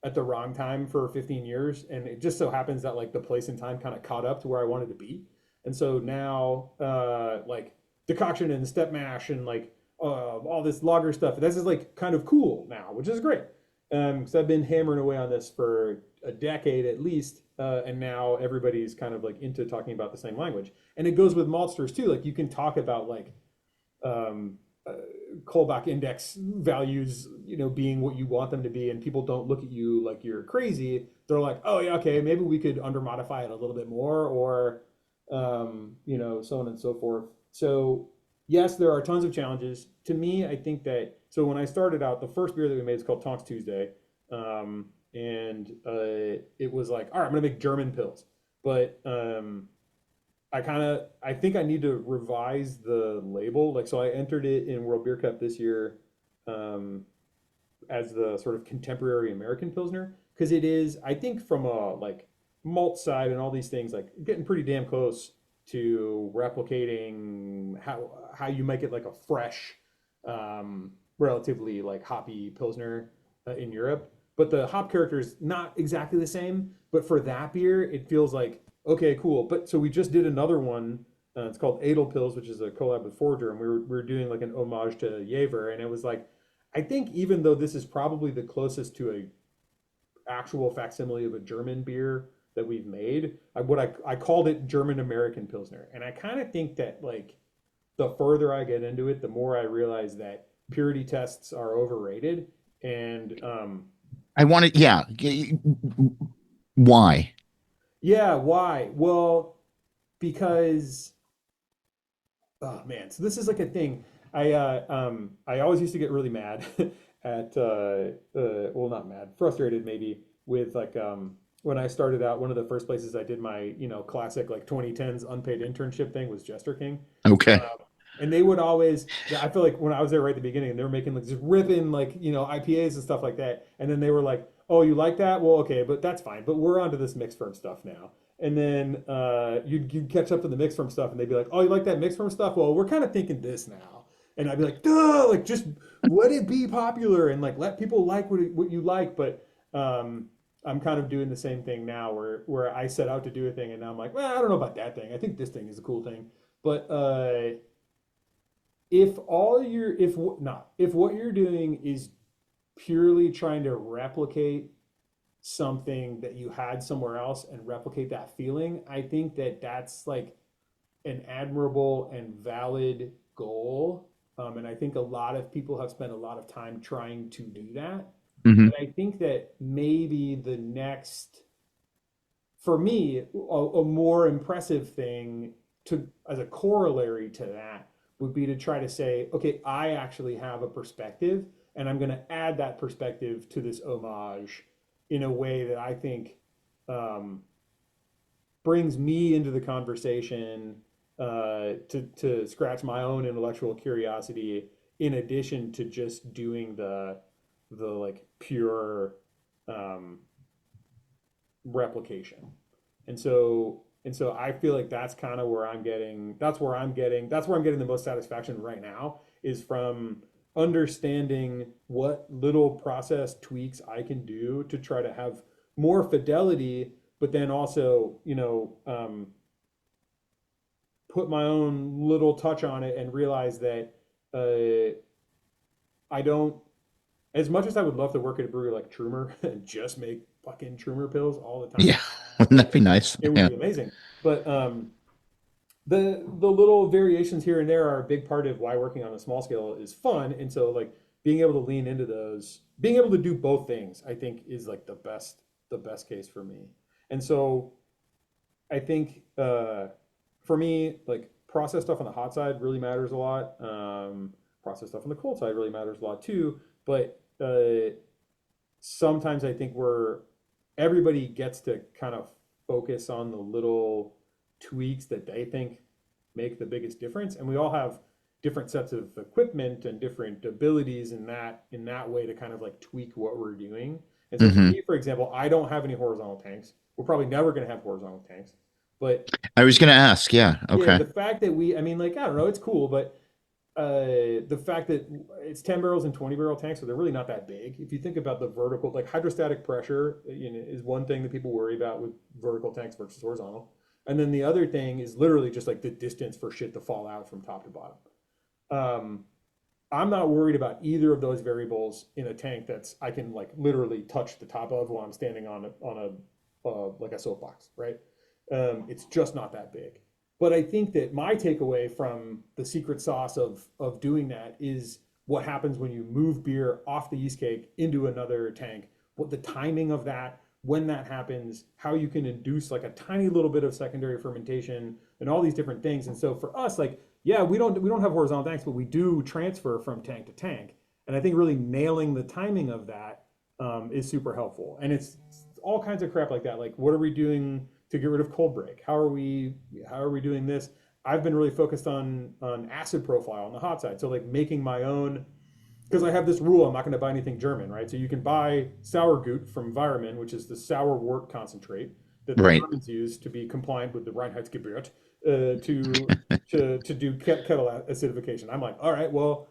at the wrong time for 15 years, and it just so happens that like the place and time kind of caught up to where I wanted to be. And so now, like decoction and step mash and like all this lager stuff, this is like kind of cool now, which is great. Because I've been hammering away on this for a decade at least, and now everybody's kind of like into talking about the same language. And it goes with maltsters too. Like you can talk about like um, uh, Kolbach index values, being what you want them to be, and people don't look at you like you're crazy. They're like, oh yeah, okay, maybe we could under modify it a little bit more, or so on and so forth. So yes, there are tons of challenges. To me, I think that so when I started out, the first beer that we made is called Tonks Tuesday, and it was like, all right, I'm gonna make German pills, but I think I need to revise the label. Like, so I entered it in World Beer Cup this year, um, as the sort of contemporary American Pilsner, because it is, I think, from a like malt side and all these things, like getting pretty damn close to replicating how you make it like a fresh, relatively like hoppy Pilsner in Europe. But the hop character is not exactly the same. But for that beer, it feels like okay, cool. But so we just did another one. It's called Edelpils, which is a collab with Forger, and we were doing like an homage to Jaeger, and it was like, I think even though this is probably the closest to a actual facsimile of a German beer that we've made, I called it German American Pilsner, and I kind of think that like the further I get into it, the more I realize that purity tests are overrated, and I wanted, yeah. Why? yeah, why? Well, because oh man, so this is like a thing. I always used to get really mad at well, not mad, frustrated maybe with like when I started out. One of the first places I did my classic like 2010s unpaid internship thing was Jester King. Okay. And they would always, I feel like when I was there right at the beginning, and they were making like just ripping like IPAs and stuff like that, and then they were like, "Oh, you like that? Well, okay, but that's fine. But we're onto this mix firm stuff now." And then you'd catch up to the mix firm stuff, and they'd be like, "Oh, you like that mix firm stuff? Well, we're kind of thinking this now." And I'd be like, "Duh! Like just let it be popular and like let people like what you like." But I'm kind of doing the same thing now, where I set out to do a thing, and now I'm like, "Well, I don't know about that thing. I think this thing is a cool thing." But if what you're doing is purely trying to replicate something that you had somewhere else and replicate that feeling, I think that that's like an admirable and valid goal. And I think a lot of people have spent a lot of time trying to do that. Hmm. And I think that maybe the next, for me, a more impressive thing to as a corollary to that would be to try to say, okay, I actually have a perspective, and I'm going to add that perspective to this homage in a way that I think um, brings me into the conversation, to scratch my own intellectual curiosity, in addition to just doing the like pure um, replication. And so I feel like that's kind of where I'm getting the most satisfaction right now, is from understanding what little process tweaks I can do to try to have more fidelity, but then also, put my own little touch on it and realize that uh, I don't, as much as I would love to work at a brewery like Trumer and just make fucking Trumer pills all the time, Yeah. Wouldn't that like be nice? it would Yeah. be amazing. But the little variations here and there are a big part of why working on a small scale is fun. And so like being able to lean into those, being able to do both things, I think is like the best case for me. And so I think for me, like process stuff on the hot side really matters a lot. Process stuff on the cold side really matters a lot too. But sometimes I think where everybody gets to kind of focus on the little tweaks that they think make the biggest difference, and we all have different sets of equipment and different abilities in that way to kind of like tweak what we're doing. And so for Hmm. me, for example, I don't have any horizontal tanks. We're probably never going to have horizontal tanks, but I was going to ask. Yeah. yeah, Okay. the fact that I mean, like, I don't know, it's cool, but the fact that it's 10 barrels and 20 barrel tanks, so they're really not that big. If you think about the vertical, like hydrostatic pressure, is one thing that people worry about with vertical tanks versus horizontal. And then the other thing is literally just like the distance for shit to fall out from top to bottom. Um, I'm not worried about either of those variables in a tank that's I can like literally touch the top of while I'm standing on a like a soapbox, right? It's just not that big. But I think that my takeaway from the secret sauce of doing that is what happens when you move beer off the yeast cake into another tank. What the timing of that, when that happens, how you can induce like a tiny little bit of secondary fermentation and all these different things. And so for us, like, yeah, we don't have horizontal tanks, but we do transfer from tank to tank. And I think really nailing the timing of that is super helpful. And it's all kinds of crap like that. Like, what are we doing to get rid of cold break? How are we doing this? I've been really focused on acid profile on the hot side. So like making my own, because I have this rule, I'm not going to buy anything German, right? So you can buy Sauergut from Weyermann, which is the sour wort concentrate that the Right. Germans use to be compliant with the Reinheitsgebot to do kettle acidification. I'm like, all right, well,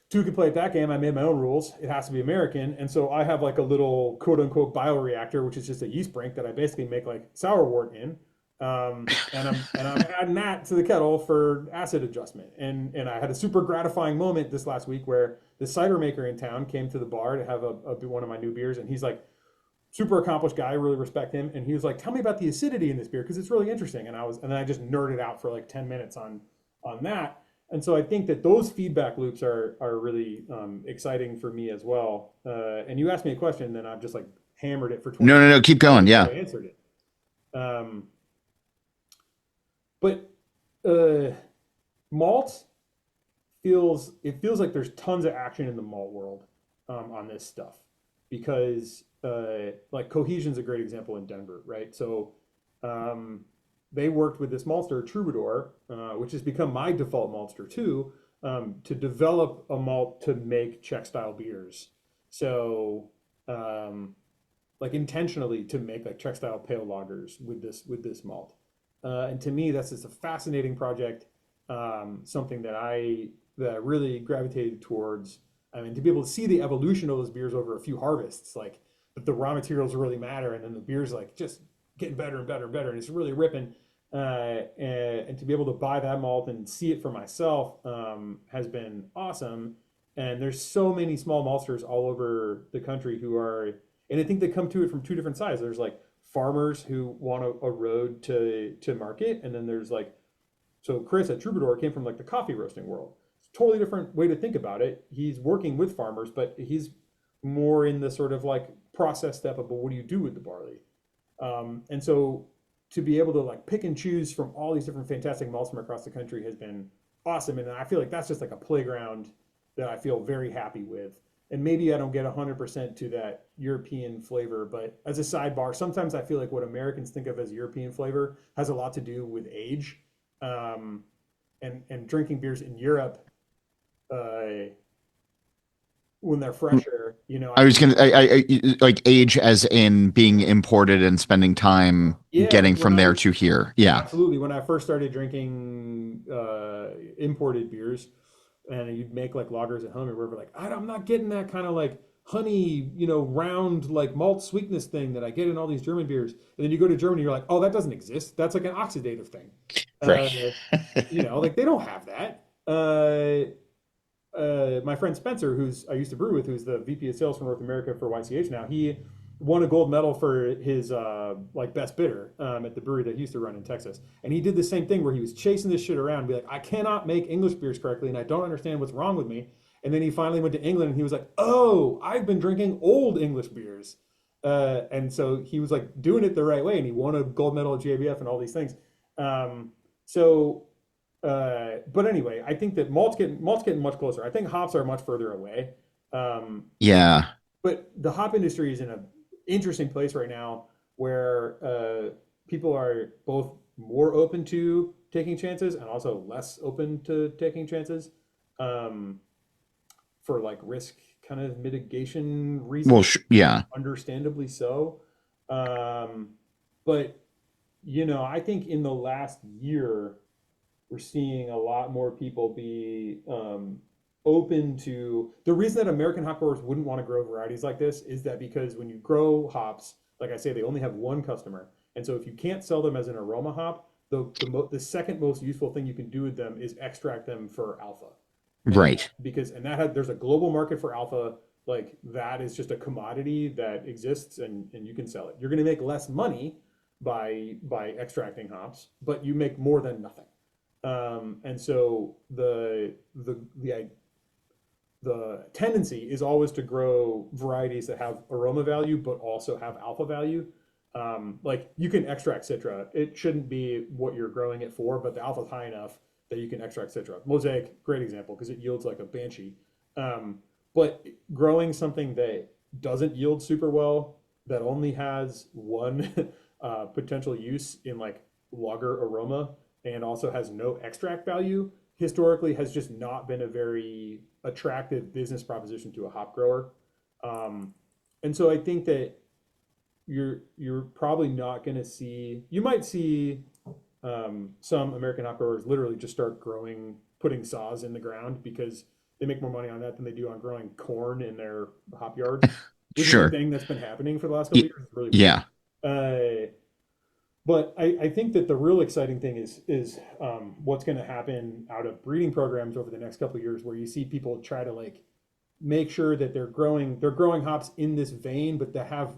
two can play at that game. I made my own rules. It has to be American. And so I have like a little quote unquote bioreactor, which is just a yeast brink that I basically make like sour wort in. And I'm adding that to the kettle for acid adjustment. And I had a super gratifying moment this last week where the cider maker in town came to the bar to have one of my new beers. And he's like, super accomplished guy, I really respect him. And he was like, tell me about the acidity in this beer because it's really interesting. And then I just nerded out for like 10 minutes on that. And so I think that those feedback loops are really exciting for me as well. And you asked me a question, then I've just like hammered it for 20 No, no, minutes. no. Keep I going. don't think Yeah. I answered it. But uh, malt feels like there's tons of action in the malt world on this stuff because like Cohesion's a great example in Denver, right? So um, they worked with this maltster Troubadour, which has become my default maltster too, to develop a malt to make Czech style beers. So um, like intentionally to make like Czech style pale lagers with this malt. And to me, that's just a fascinating project. Something that I really gravitated towards. I mean, to be able to see the evolution of those beers over a few harvests, like that the raw materials really matter, and then the beers like just getting better and better and better, and it's really ripping. And to be able to buy that malt and see it for myself has been awesome. And there's so many small maltsters all over the country who are, and I think they come to it from two different sides. There's like farmers who want a road to market, and then there's like, so Chris at Troubadour came from like the coffee roasting world. It's a totally different way to think about it. He's working with farmers, but he's more in the sort of like process step of, but what do you do with the barley? And so to be able to like pick and choose from all these different fantastic malts from across the country has been awesome. And I feel like that's just like a playground that I feel very happy with. And maybe I don't get 100% to that European flavor, but as a sidebar, sometimes I feel like what Americans think of as European flavor has a lot to do with age. Um, and drinking beers in Europe uh, when they're fresher, I I was think, gonna, like age as in being imported and spending time yeah, like getting from there to here. Yeah. absolutely, when I first started drinking imported beers, and you'd make like lagers at home, and we're like, I'm not getting that kind of like honey, round like malt sweetness thing that I get in all these German beers. And then you go to Germany, you're like, oh, that doesn't exist. That's like an oxidative thing. Right. Like they don't have that. My friend Spencer, who's I used to brew with, who's the VP of Sales for North America for YCH now, he won a gold medal for his like best bidder at the brewery that he used to run in Texas. And he did the same thing where he was chasing this shit around, and be like, I cannot make English beers correctly, and I don't understand what's wrong with me. And then he finally went to England, and he was like, oh, I've been drinking old English beers. And so he was like doing it the right way, and he won a gold medal at GABF and all these things. So but anyway, I think that malt's getting much closer. I think hops are much further away. Um, Yeah. but the hop industry is in an interesting place right now where people are both more open to taking chances and also less open to taking chances um, for like risk kind of mitigation Well, reasons, yeah. understandably so. Um, but I think in the last year, we're seeing a lot more people be open to the reason that American hop growers wouldn't want to grow varieties like this is that because when you grow hops, like I say, they only have one customer. And so if you can't sell them as an aroma hop, the second most useful thing you can do with them is extract them for alpha. And Right. because and that had, there's a global market for alpha, like that is just a commodity that exists and you can sell it. You're going to make less money by extracting hops, but you make more than nothing. And so the tendency is always to grow varieties that have aroma value but also have alpha value. Like you can extract Citra. It shouldn't be what you're growing it for, but the alpha is high enough that you can extract Citra. Mosaic, great example because it yields like a banshee. But growing something that doesn't yield super well, that only has one potential use in like lager aroma and also has no extract value, historically has just not been a very attractive business proposition to a hop grower. And so I think that you're probably not going to see, you might see some American hop growers literally just start putting saws in the ground because they make more money on that than they do on growing corn in their hop yards, which is a Sure. thing that's been happening for the last couple of Y- years. It's really weird. yeah. But I think that the real exciting thing is what's going to happen out of breeding programs over the next couple of years, where you see people try to like make sure that they're growing hops in this vein, but that have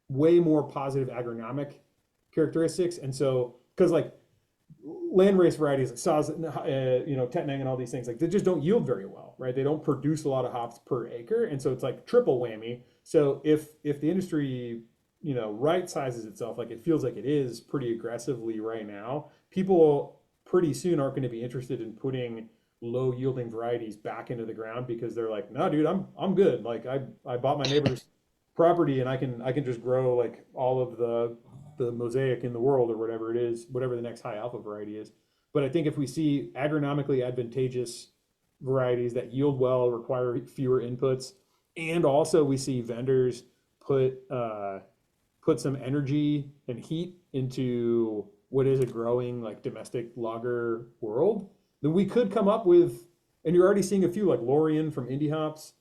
way more positive agronomic characteristics. And so, because like landrace varieties like Saz, Tettnang and all these things, like they just don't yield very well, right? They don't produce a lot of hops per acre, and so it's like triple whammy. So if the industry right sizes itself like it feels like it is pretty aggressively right now, people pretty soon aren't going to be interested in putting low yielding varieties back into the ground because they're like, no, dude, I'm good. Like I bought my neighbor's property and I can just grow like all of the mosaic in the world or whatever it is, whatever the next high alpha variety is. But I think if we see agronomically advantageous varieties that yield well, require fewer inputs, and also we see vendors put put some energy and heat into what is a growing like domestic lager world, then we could come up with, and you're already seeing a few like Lorien from Indie Hops.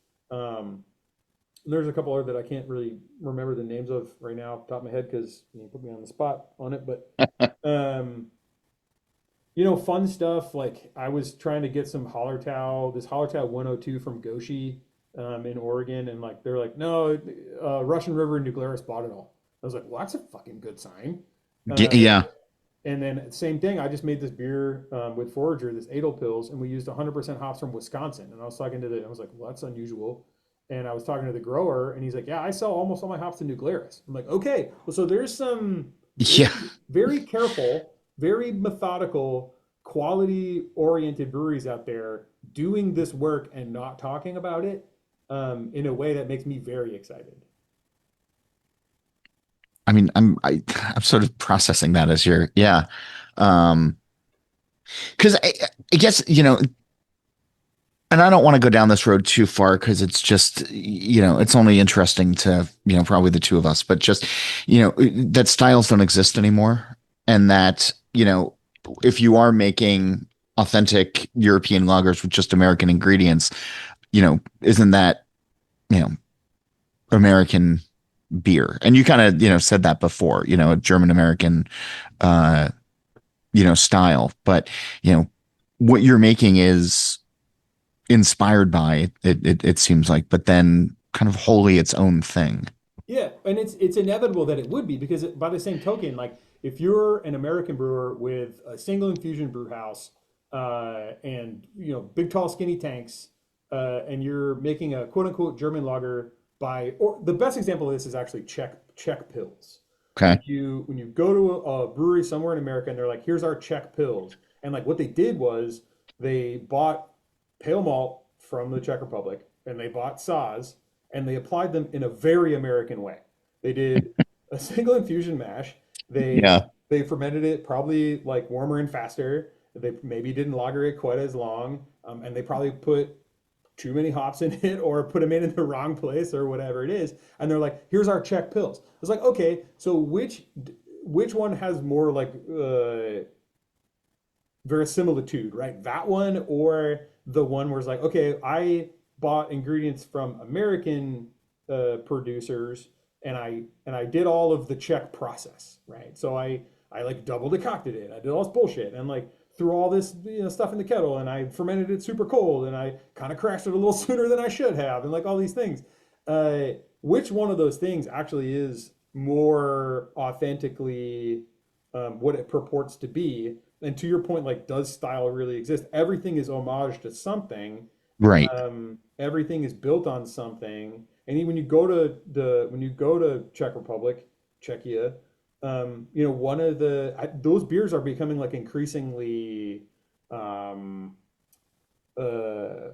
There's a couple other that I can't really remember the names of right now off the top of my head because you put me on the spot on it. But um, fun stuff. Like I was trying to get some this Hallertau 102 from Goshi in Oregon, and like they're like, no, Russian River and Nuclearis bought it all. I was like, well, that's a fucking good sign. Yeah. And then same thing, I just made this beer with Forager, this Edelpils, and we used 100% hops from Wisconsin. And I was talking I was like, well, that's unusual. And I was talking to the grower, and he's like, yeah, I sell almost all my hops to Nuclearis. I'm like, okay, well, so there's some Yeah. very careful, very methodical, quality-oriented breweries out there doing this work and not talking about it in a way that makes me very excited. I mean, I'm sort of processing that as yeah. Um, because I guess, and I don't want to go down this road too far because it's just, it's only interesting to, probably the two of us, but just, that styles don't exist anymore. And that, if you are making authentic European lagers with just American ingredients, isn't that, American beer? And you kind of, said that before, a German American, uh, style, but, what you're making is inspired by it seems like, but then kind of wholly its own thing. Yeah, and it's inevitable that it would be because by the same token, like if you're an American brewer with a single infusion brew house and big tall skinny tanks and you're making a quote unquote German lager or the best example of this is actually Czech pills. Okay. When you go to a brewery somewhere in America and they're like, here's our Czech pills, and like what they did was they bought pale malt from the Czech Republic and they bought Saaz and they applied them in a very American way. They did a single infusion mash. Yeah. They fermented it probably like warmer and faster. They maybe didn't lager it quite as long, and they probably put too many hops in it or put them in the wrong place or whatever it is. And they're like, "Here's our Czech pills." I was like, "Okay, so which one has more like verisimilitude, right? That one or the one where it's like, okay, I bought ingredients from American producers and I did all of the check process, right? So I like double decocted it. I did all this bullshit and like threw all this stuff in the kettle and I fermented it super cold and I kind of crashed it a little sooner than I should have and like all these things. Uh, which one of those things actually is more authentically what it purports to be? And to your point, like, does style really exist? Everything is homage to something. Right. Everything is built on something. And even when you go to Czech Republic, Czechia, one of those beers are becoming like increasingly, um, uh,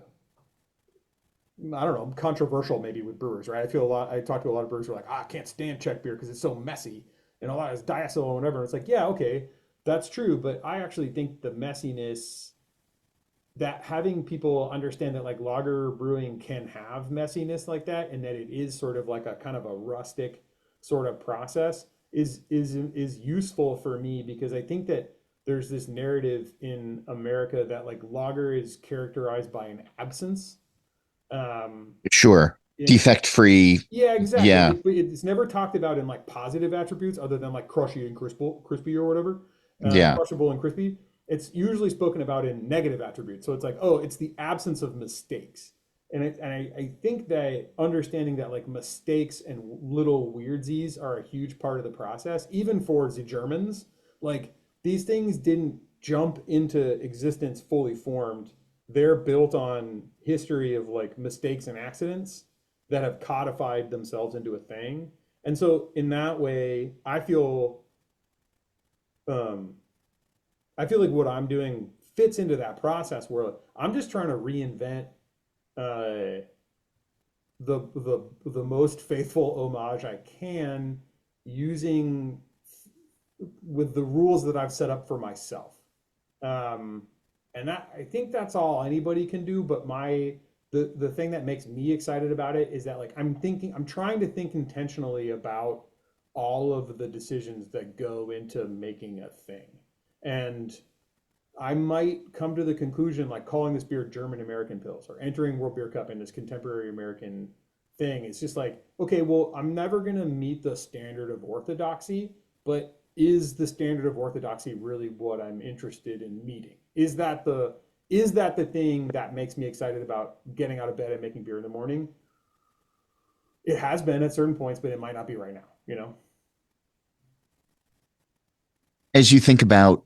I don't know, controversial maybe with brewers, right? I talk to a lot of brewers who are like, I can't stand Czech beer because it's so messy and a lot of it's diacetyl and whatever. And it's like, yeah, okay, that's true, but I actually think the messiness that having people understand that like lager brewing can have messiness like that and that it is sort of like a kind of a rustic sort of process is useful for me because I think that there's this narrative in America that like lager is characterized by an absence. Um, Sure. it, Defect free. yeah, exactly. Yeah. It's never talked about in like positive attributes other than like crushy and crispy or whatever, Yeah. crushable and crispy. It's usually spoken about in negative attributes. So it's like, oh, it's the absence of mistakes. And I think that understanding that like mistakes and little weirdsies are a huge part of the process, even for the Germans, like these things didn't jump into existence fully formed. They're built on history of like mistakes and accidents that have codified themselves into a thing. And so in that way, um, I feel like what I'm doing fits into that process where I'm just trying to reinvent uh, the most faithful homage I can using with the rules that I've set up for myself. Um, and that I think that's all anybody can do. But the thing that makes me excited about it is that like I'm trying to think intentionally about all of the decisions that go into making a thing. And I might come to the conclusion like calling this beer German American Pils or entering World Beer Cup in this contemporary American thing. It's just like, okay, well, I'm never gonna meet the standard of orthodoxy, but is the standard of orthodoxy really what I'm interested in meeting? Is that the thing that makes me excited about getting out of bed and making beer in the morning? It has been at certain points, but it might not be right now, you know? As you think about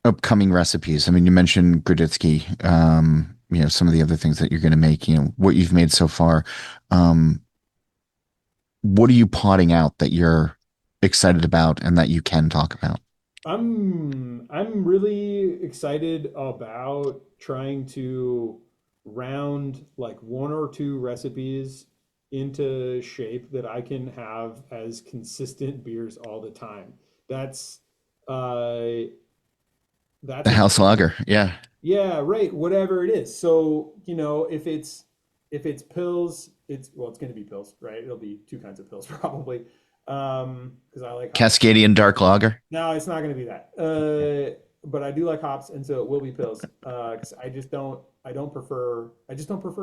upcoming recipes, I mean, you mentioned Graditsky, some of the other things that you're going to make, what you've made so far. Um, what are you potting out that you're excited about and that you can talk about? I'm really excited about trying to round like one or two recipes into shape that I can have as consistent beers all the time. That's uh that's The a house thing. lager. Yeah. Yeah, right, whatever it is. So, if it's pills, it's going to be pills, right? It'll be two kinds of pills probably. Because I like hops. Cascadian dark lager. No, it's not going to be that. But I do like hops, and so it will be pills. Because I just don't prefer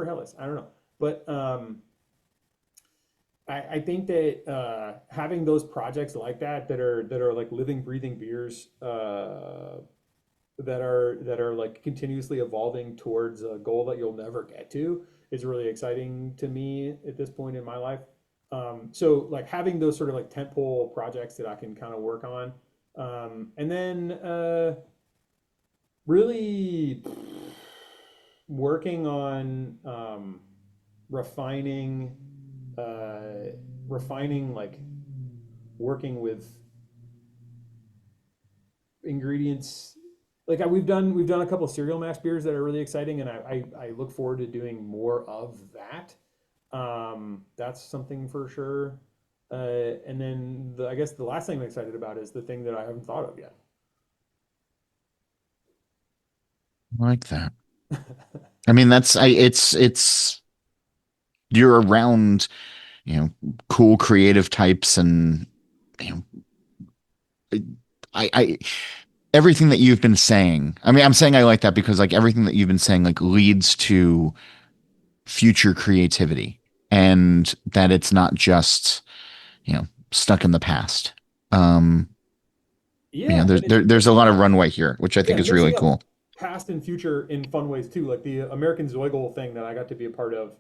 Helles. I don't know, but I think that having those projects like that are like living, breathing beers, that are like continuously evolving towards a goal that you'll never get to is really exciting to me at this point in my life. So like having those sort of like tentpole projects that I can kind of work on, and then really working on refining, refining like working with ingredients. Like we've done a couple of cereal mash beers that are really exciting, and I look forward to doing more of that. That's something for sure. And then I guess the last thing I'm excited about is the thing that I haven't thought of yet. I like that. I mean, it's you're around, you know, cool creative types and you know, I everything that you've been saying. I mean, I'm saying I like that because like everything that you've been saying like leads to future creativity and that it's not just, stuck in the past. Um, Yeah, there's and it's there's a mixing lot of up. runway here, which I Yeah, think and is really mixing up cool. past and future in fun ways too. Like the American Zoigle thing that I got to be a part of.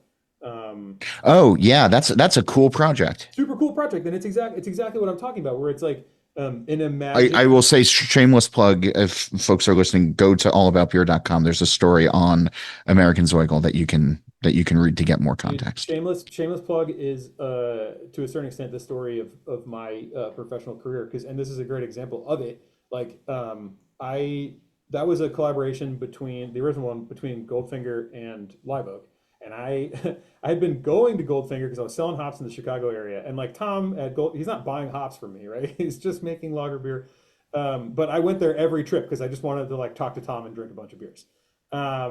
Um, Oh yeah, that's a cool project. Super cool project, and it's exactly what I'm talking about. Where it's like an I imagined. will say shameless plug if folks are listening, go to allaboutbeer.com. There's a story on American Zoigle that you can read to get more Dude, context. shameless plug is to a certain extent the story of my professional career because and this is a great example of it. Like I that was a collaboration between the original one between Goldfinger and Live Oak, and I I had been going to Goldfinger because I was selling hops in the Chicago area, and like Tom at Gold, he's not buying hops from me, right? He's just making lager beer. But I went there every trip because I just wanted to like talk to Tom and drink a bunch of beers.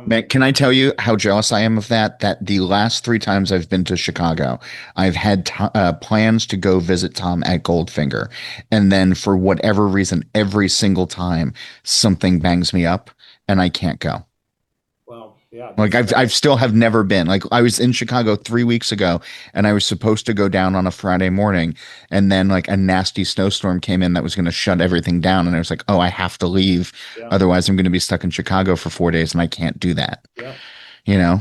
Man, Um, can I tell you how jealous I am of that? That the last three times I've been to Chicago, I've had plans to go visit Tom at Goldfinger. And then for whatever reason, every single time something bangs me up and I can't go. well, yeah, Like this I've still have never been. Like I was in Chicago 3 weeks ago and I was supposed to go down on a Friday morning and then like a nasty snowstorm came in that was going to shut everything down and I was like, "Oh, I have to leave. yeah, Otherwise I'm going to be stuck in Chicago for 4 days and I can't do that." yeah.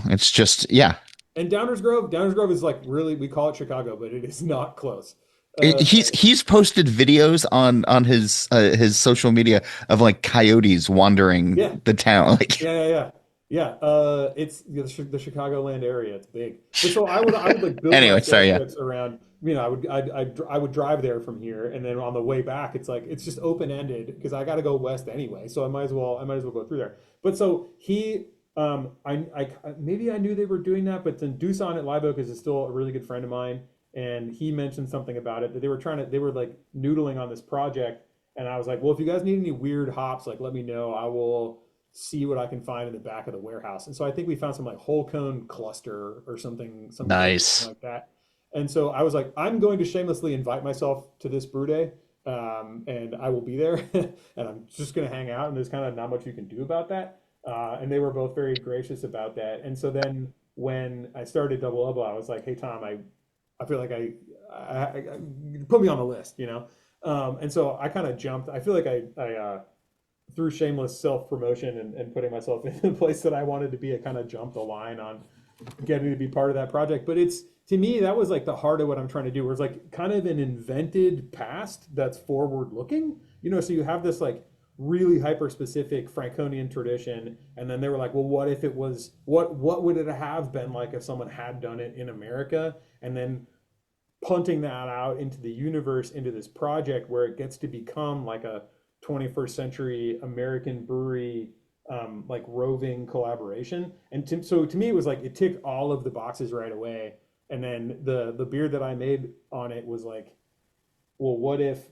It's just yeah. And Downers Grove is like really we call it Chicago, but it is not close. It, Uh, he's posted videos on his social media of like coyotes yeah, wandering the town like yeah. Yeah. It's the Chicagoland area. It's big, but so I would like build my anyway, sales sorry, yeah. trips around. You know, I would drive there from here, and then on the way back, it's like it's just open ended because I got to go west anyway, so I might as well go through there. But so he, I maybe I knew they were doing that, but then Doosan at Live Oak is still a really good friend of mine, and he mentioned something about it that they were like noodling on this project, and I was like, well, if you guys need any weird hops, like let me know, I will see what I can find in the back of the warehouse. And so I think we found some like whole cone cluster or something, some variation Nice. like that. And so I was like, I'm going to shamelessly invite myself to this brew day. And I will be there and I'm just going to hang out. And there's kind of not much you can do about that. And they were both very gracious about that. And so then when I started Double Double, I was like, hey, Tom, I feel like I put me on the list, you know? And so I kind of jumped. I feel like I through shameless self promotion and putting myself in the place that I wanted to be, I kind of jumped the line on getting to be part of that project. But it's to me that was like the heart of what I'm trying to do. Where it's like kind of an invented past that's forward looking. You know, so you have this like really hyper specific Franconian tradition, and then they were like, well, what if it was what would it have been like if someone had done it in America, and then punting that out into the universe into this project where it gets to become like a 21st century American brewery like roving collaboration. And so to me, it was like it ticked all of the boxes right away. And then the beer that I made on it was like, well, what if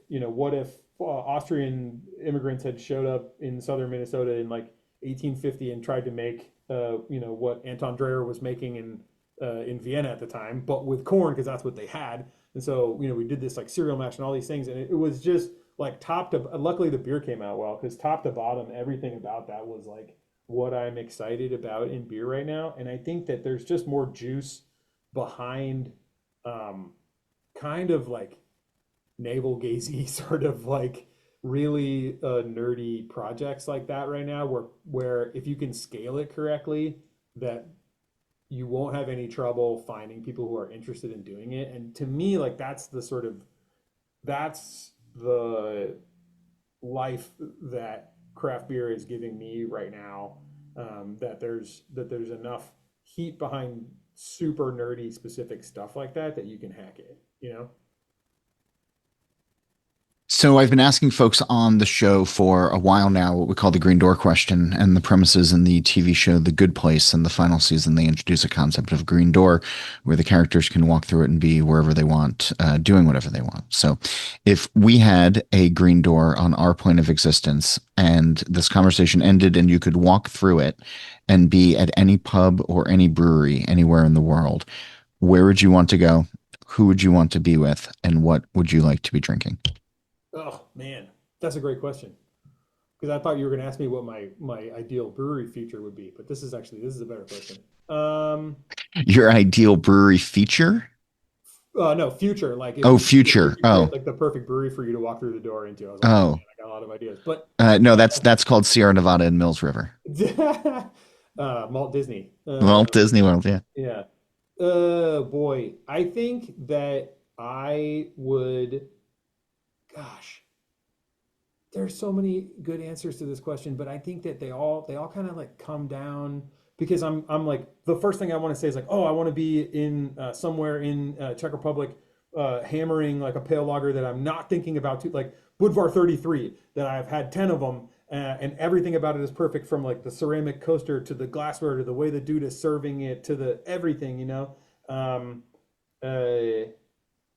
Austrian immigrants had showed up in southern Minnesota in like 1850 and tried to make what Anton Dreher was making in Vienna at the time, but with corn because that's what they had. And so we did this like cereal mash and all these things, and it was just like top to. Luckily, the beer came out well because top to bottom, everything about that was like what I'm excited about in beer right now. And I think that there's just more juice behind, um, kind of like navel gazy sort of like really nerdy projects like that right now where if you can scale it correctly that you won't have any trouble finding people who are interested in doing it. And to me, like that's the life that craft beer is giving me right now. That there's enough heat behind super nerdy specific stuff like that you can hack it, you know? So I've been asking folks on the show for a while now what we call the green door question, and the premises in the TV show The Good Place. In the final season, they introduce a concept of green door, where the characters can walk through it and be wherever they want, doing whatever they want. So, if we had a green door on our plane of existence, and this conversation ended, and you could walk through it and be at any pub or any brewery anywhere in the world, where would you want to go? Who would you want to be with? And what would you like to be drinking? Oh man, that's a great question. because I thought you were going to ask me what my ideal brewery feature would be, but this is a better question. Your ideal brewery feature? No, future. Like Oh, if we future. could create Oh, like the perfect brewery for you to walk through the door into. I was like, oh man, oh. I got a lot of ideas. But No, that's called Sierra Nevada and Mills River. Malt Disney. Walt Disney World, yeah. Yeah. Boy, I think that I would. Gosh, there's so many good answers to this question, but I think that they all kind of like come down because I'm like the first thing I want to say is like, oh, I want to be in somewhere in Czech Republic, hammering like a pale lager that I'm not thinking about to like Budvar 33 that I've had 10 of them. And everything about it is perfect, from like the ceramic coaster to the glassware to the way the dude is serving it to the everything, you know. Uh,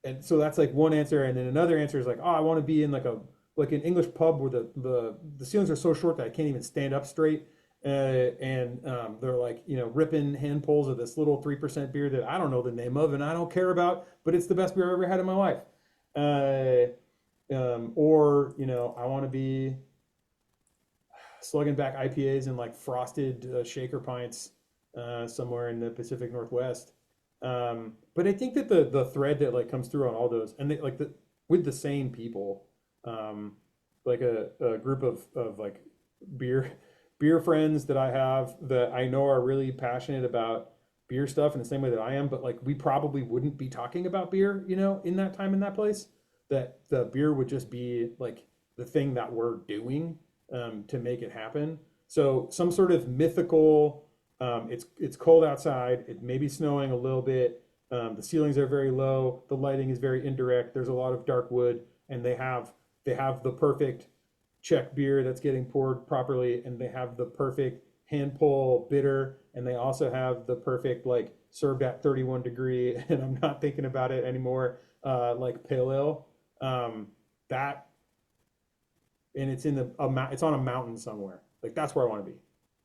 and so that's like one answer, and then another answer is like, oh, I want to be in like an English pub where the ceilings are so short that I can't even stand up straight, and they're like, you know, ripping hand pulls of this little 3% beer that I don't know the name of and I don't care about, but it's the best beer I've ever had in my life. Or you know, I want to be slugging back IPAs and like frosted shaker pints somewhere in the Pacific Northwest. But I think that the thread that like comes through on all those, and they, like the with the same people, like a group of like beer beer friends that I have that I know are really passionate about beer stuff in the same way that I am, but like we probably wouldn't be talking about beer, you know, in that time in that place. That the beer would just be like the thing that we're doing to make it happen. So some sort of mythical. It's cold outside. It may be snowing a little bit. The ceilings are very low. The lighting is very indirect. There's a lot of dark wood, and they have the perfect Czech beer that's getting poured properly, and they have the perfect hand pull bitter, and they also have the perfect like served at 31 degree, and I'm not thinking about it anymore. Like pale ale. That and it's in it's on a mountain somewhere. Like that's where I want to be.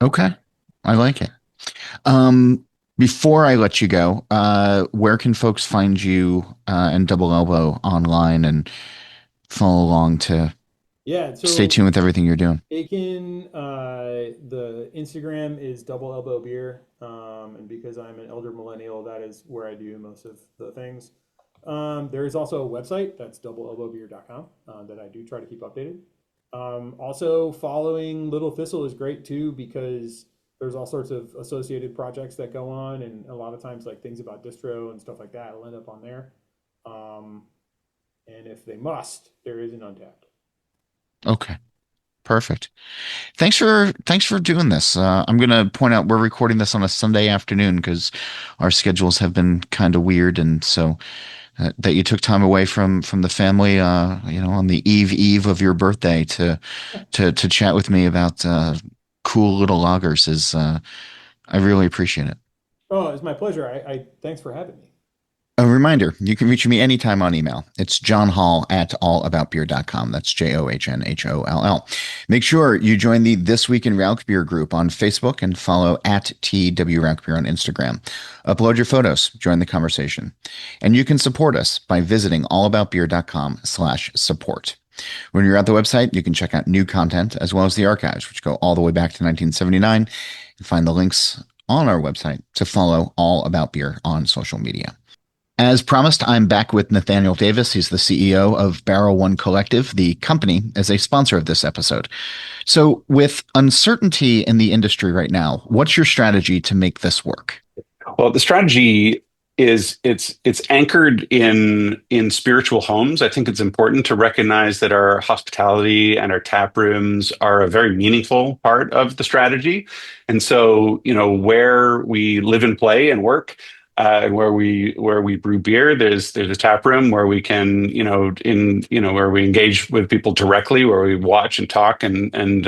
Okay. I like it. Before I let you go, where can folks find you and Double Elbow online and follow along to Yeah, stay so tuned with everything you're doing? the Instagram is Double Elbow Beer, and because I'm an elder millennial, that is where I do most of the things. There is also a website that's doubleelbowbeer.com that I do try to keep updated. Also, following Little Thistle is great too because there's all sorts of associated projects that go on, and a lot of times like things about distro and stuff like that will end up on there. Um, and if they must, there is an Untapped. Okay. Perfect. Thanks for doing this. I'm gonna point out we're recording this on a Sunday afternoon because our schedules have been kind of weird, and so that you took time away from the family, on the eve of your birthday to chat with me about cool little loggers is I really appreciate it. Oh, it's my pleasure. I thanks for having me. A reminder, you can reach me anytime on email. It's johnholl@allaboutbeer.com. That's JOHNHOLL. Make sure you join the This Week in Rauch Beer group on Facebook and follow at TW Rauch Beer on Instagram. Upload your photos, join the conversation. And you can support us by visiting allaboutbeer.com/support. When you're at the website, you can check out new content as well as the archives, which go all the way back to 1979, and find the links on our website to follow All About Beer on social media. As promised, I'm back with Nathaniel Davis. He's the CEO of Barrel One Collective, the company as a sponsor of this episode. So with uncertainty in the industry right now, what's your strategy to make this work? Well, the strategy is it's anchored in spiritual homes. I think it's important to recognize that our hospitality and our tap rooms are a very meaningful part of the strategy. And so, where we live and play and work, and where we brew beer, there's a tap room where we can, where we engage with people directly, where we watch and talk and think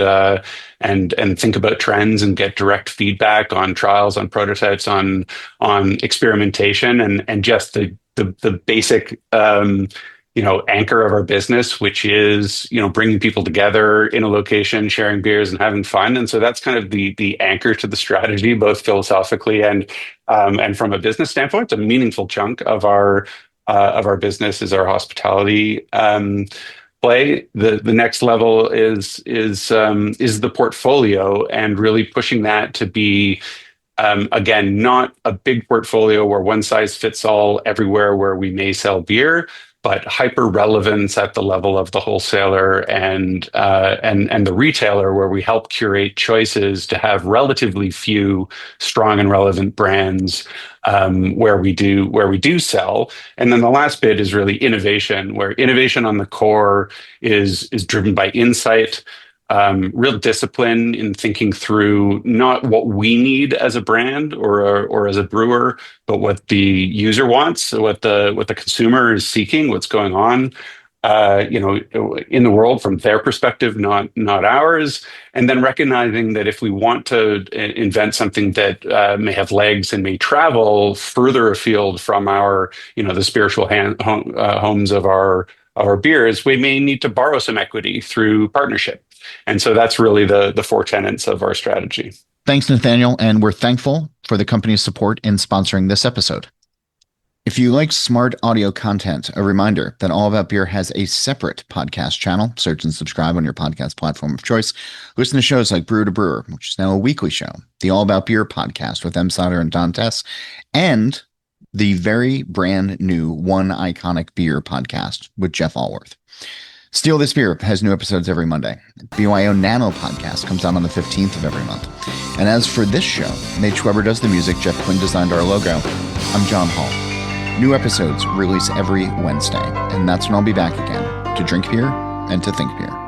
about trends and get direct feedback on trials, on prototypes, on experimentation, and just the basic anchor of our business, which is bringing people together in a location, sharing beers and having fun. And so that's kind of the anchor to the strategy, both philosophically and from a business standpoint. It's a meaningful chunk of our business is our hospitality play. The next level is the portfolio, and really pushing that to be, again, not a big portfolio where one size fits all everywhere where we may sell beer, but hyper relevance at the level of the wholesaler and the retailer, where we help curate choices to have relatively few strong and relevant brands where we do sell. And then the last bit is really innovation, where innovation on the core is driven by insight. Real discipline in thinking through not what we need as a brand or as a brewer, but what the user wants, what the consumer is seeking, what's going on, in the world from their perspective, not ours. And then recognizing that if we want to invent something that may have legs and may travel further afield from our, the spiritual homes of our beers, we may need to borrow some equity through partnership. And so that's really the four tenets of our strategy. Thanks, Nathaniel, and we're thankful for the company's support in sponsoring this episode. If you like smart audio content, a reminder that All About Beer has a separate podcast channel. Search and subscribe on your podcast platform of choice. Listen to shows like Brewer to Brewer, which is now a weekly show, the All About Beer podcast with M. Sauter and Don Tess, and the very brand new One Iconic Beer podcast with Jeff Allworth. Steal This Beer has new episodes every Monday. BYO Nano podcast comes out on the 15th of every month. And as for this show, Nate Schweber does the music, Jeff Quinn designed our logo. I'm John Holl. New episodes release every Wednesday, and that's when I'll be back again to drink beer and to think beer.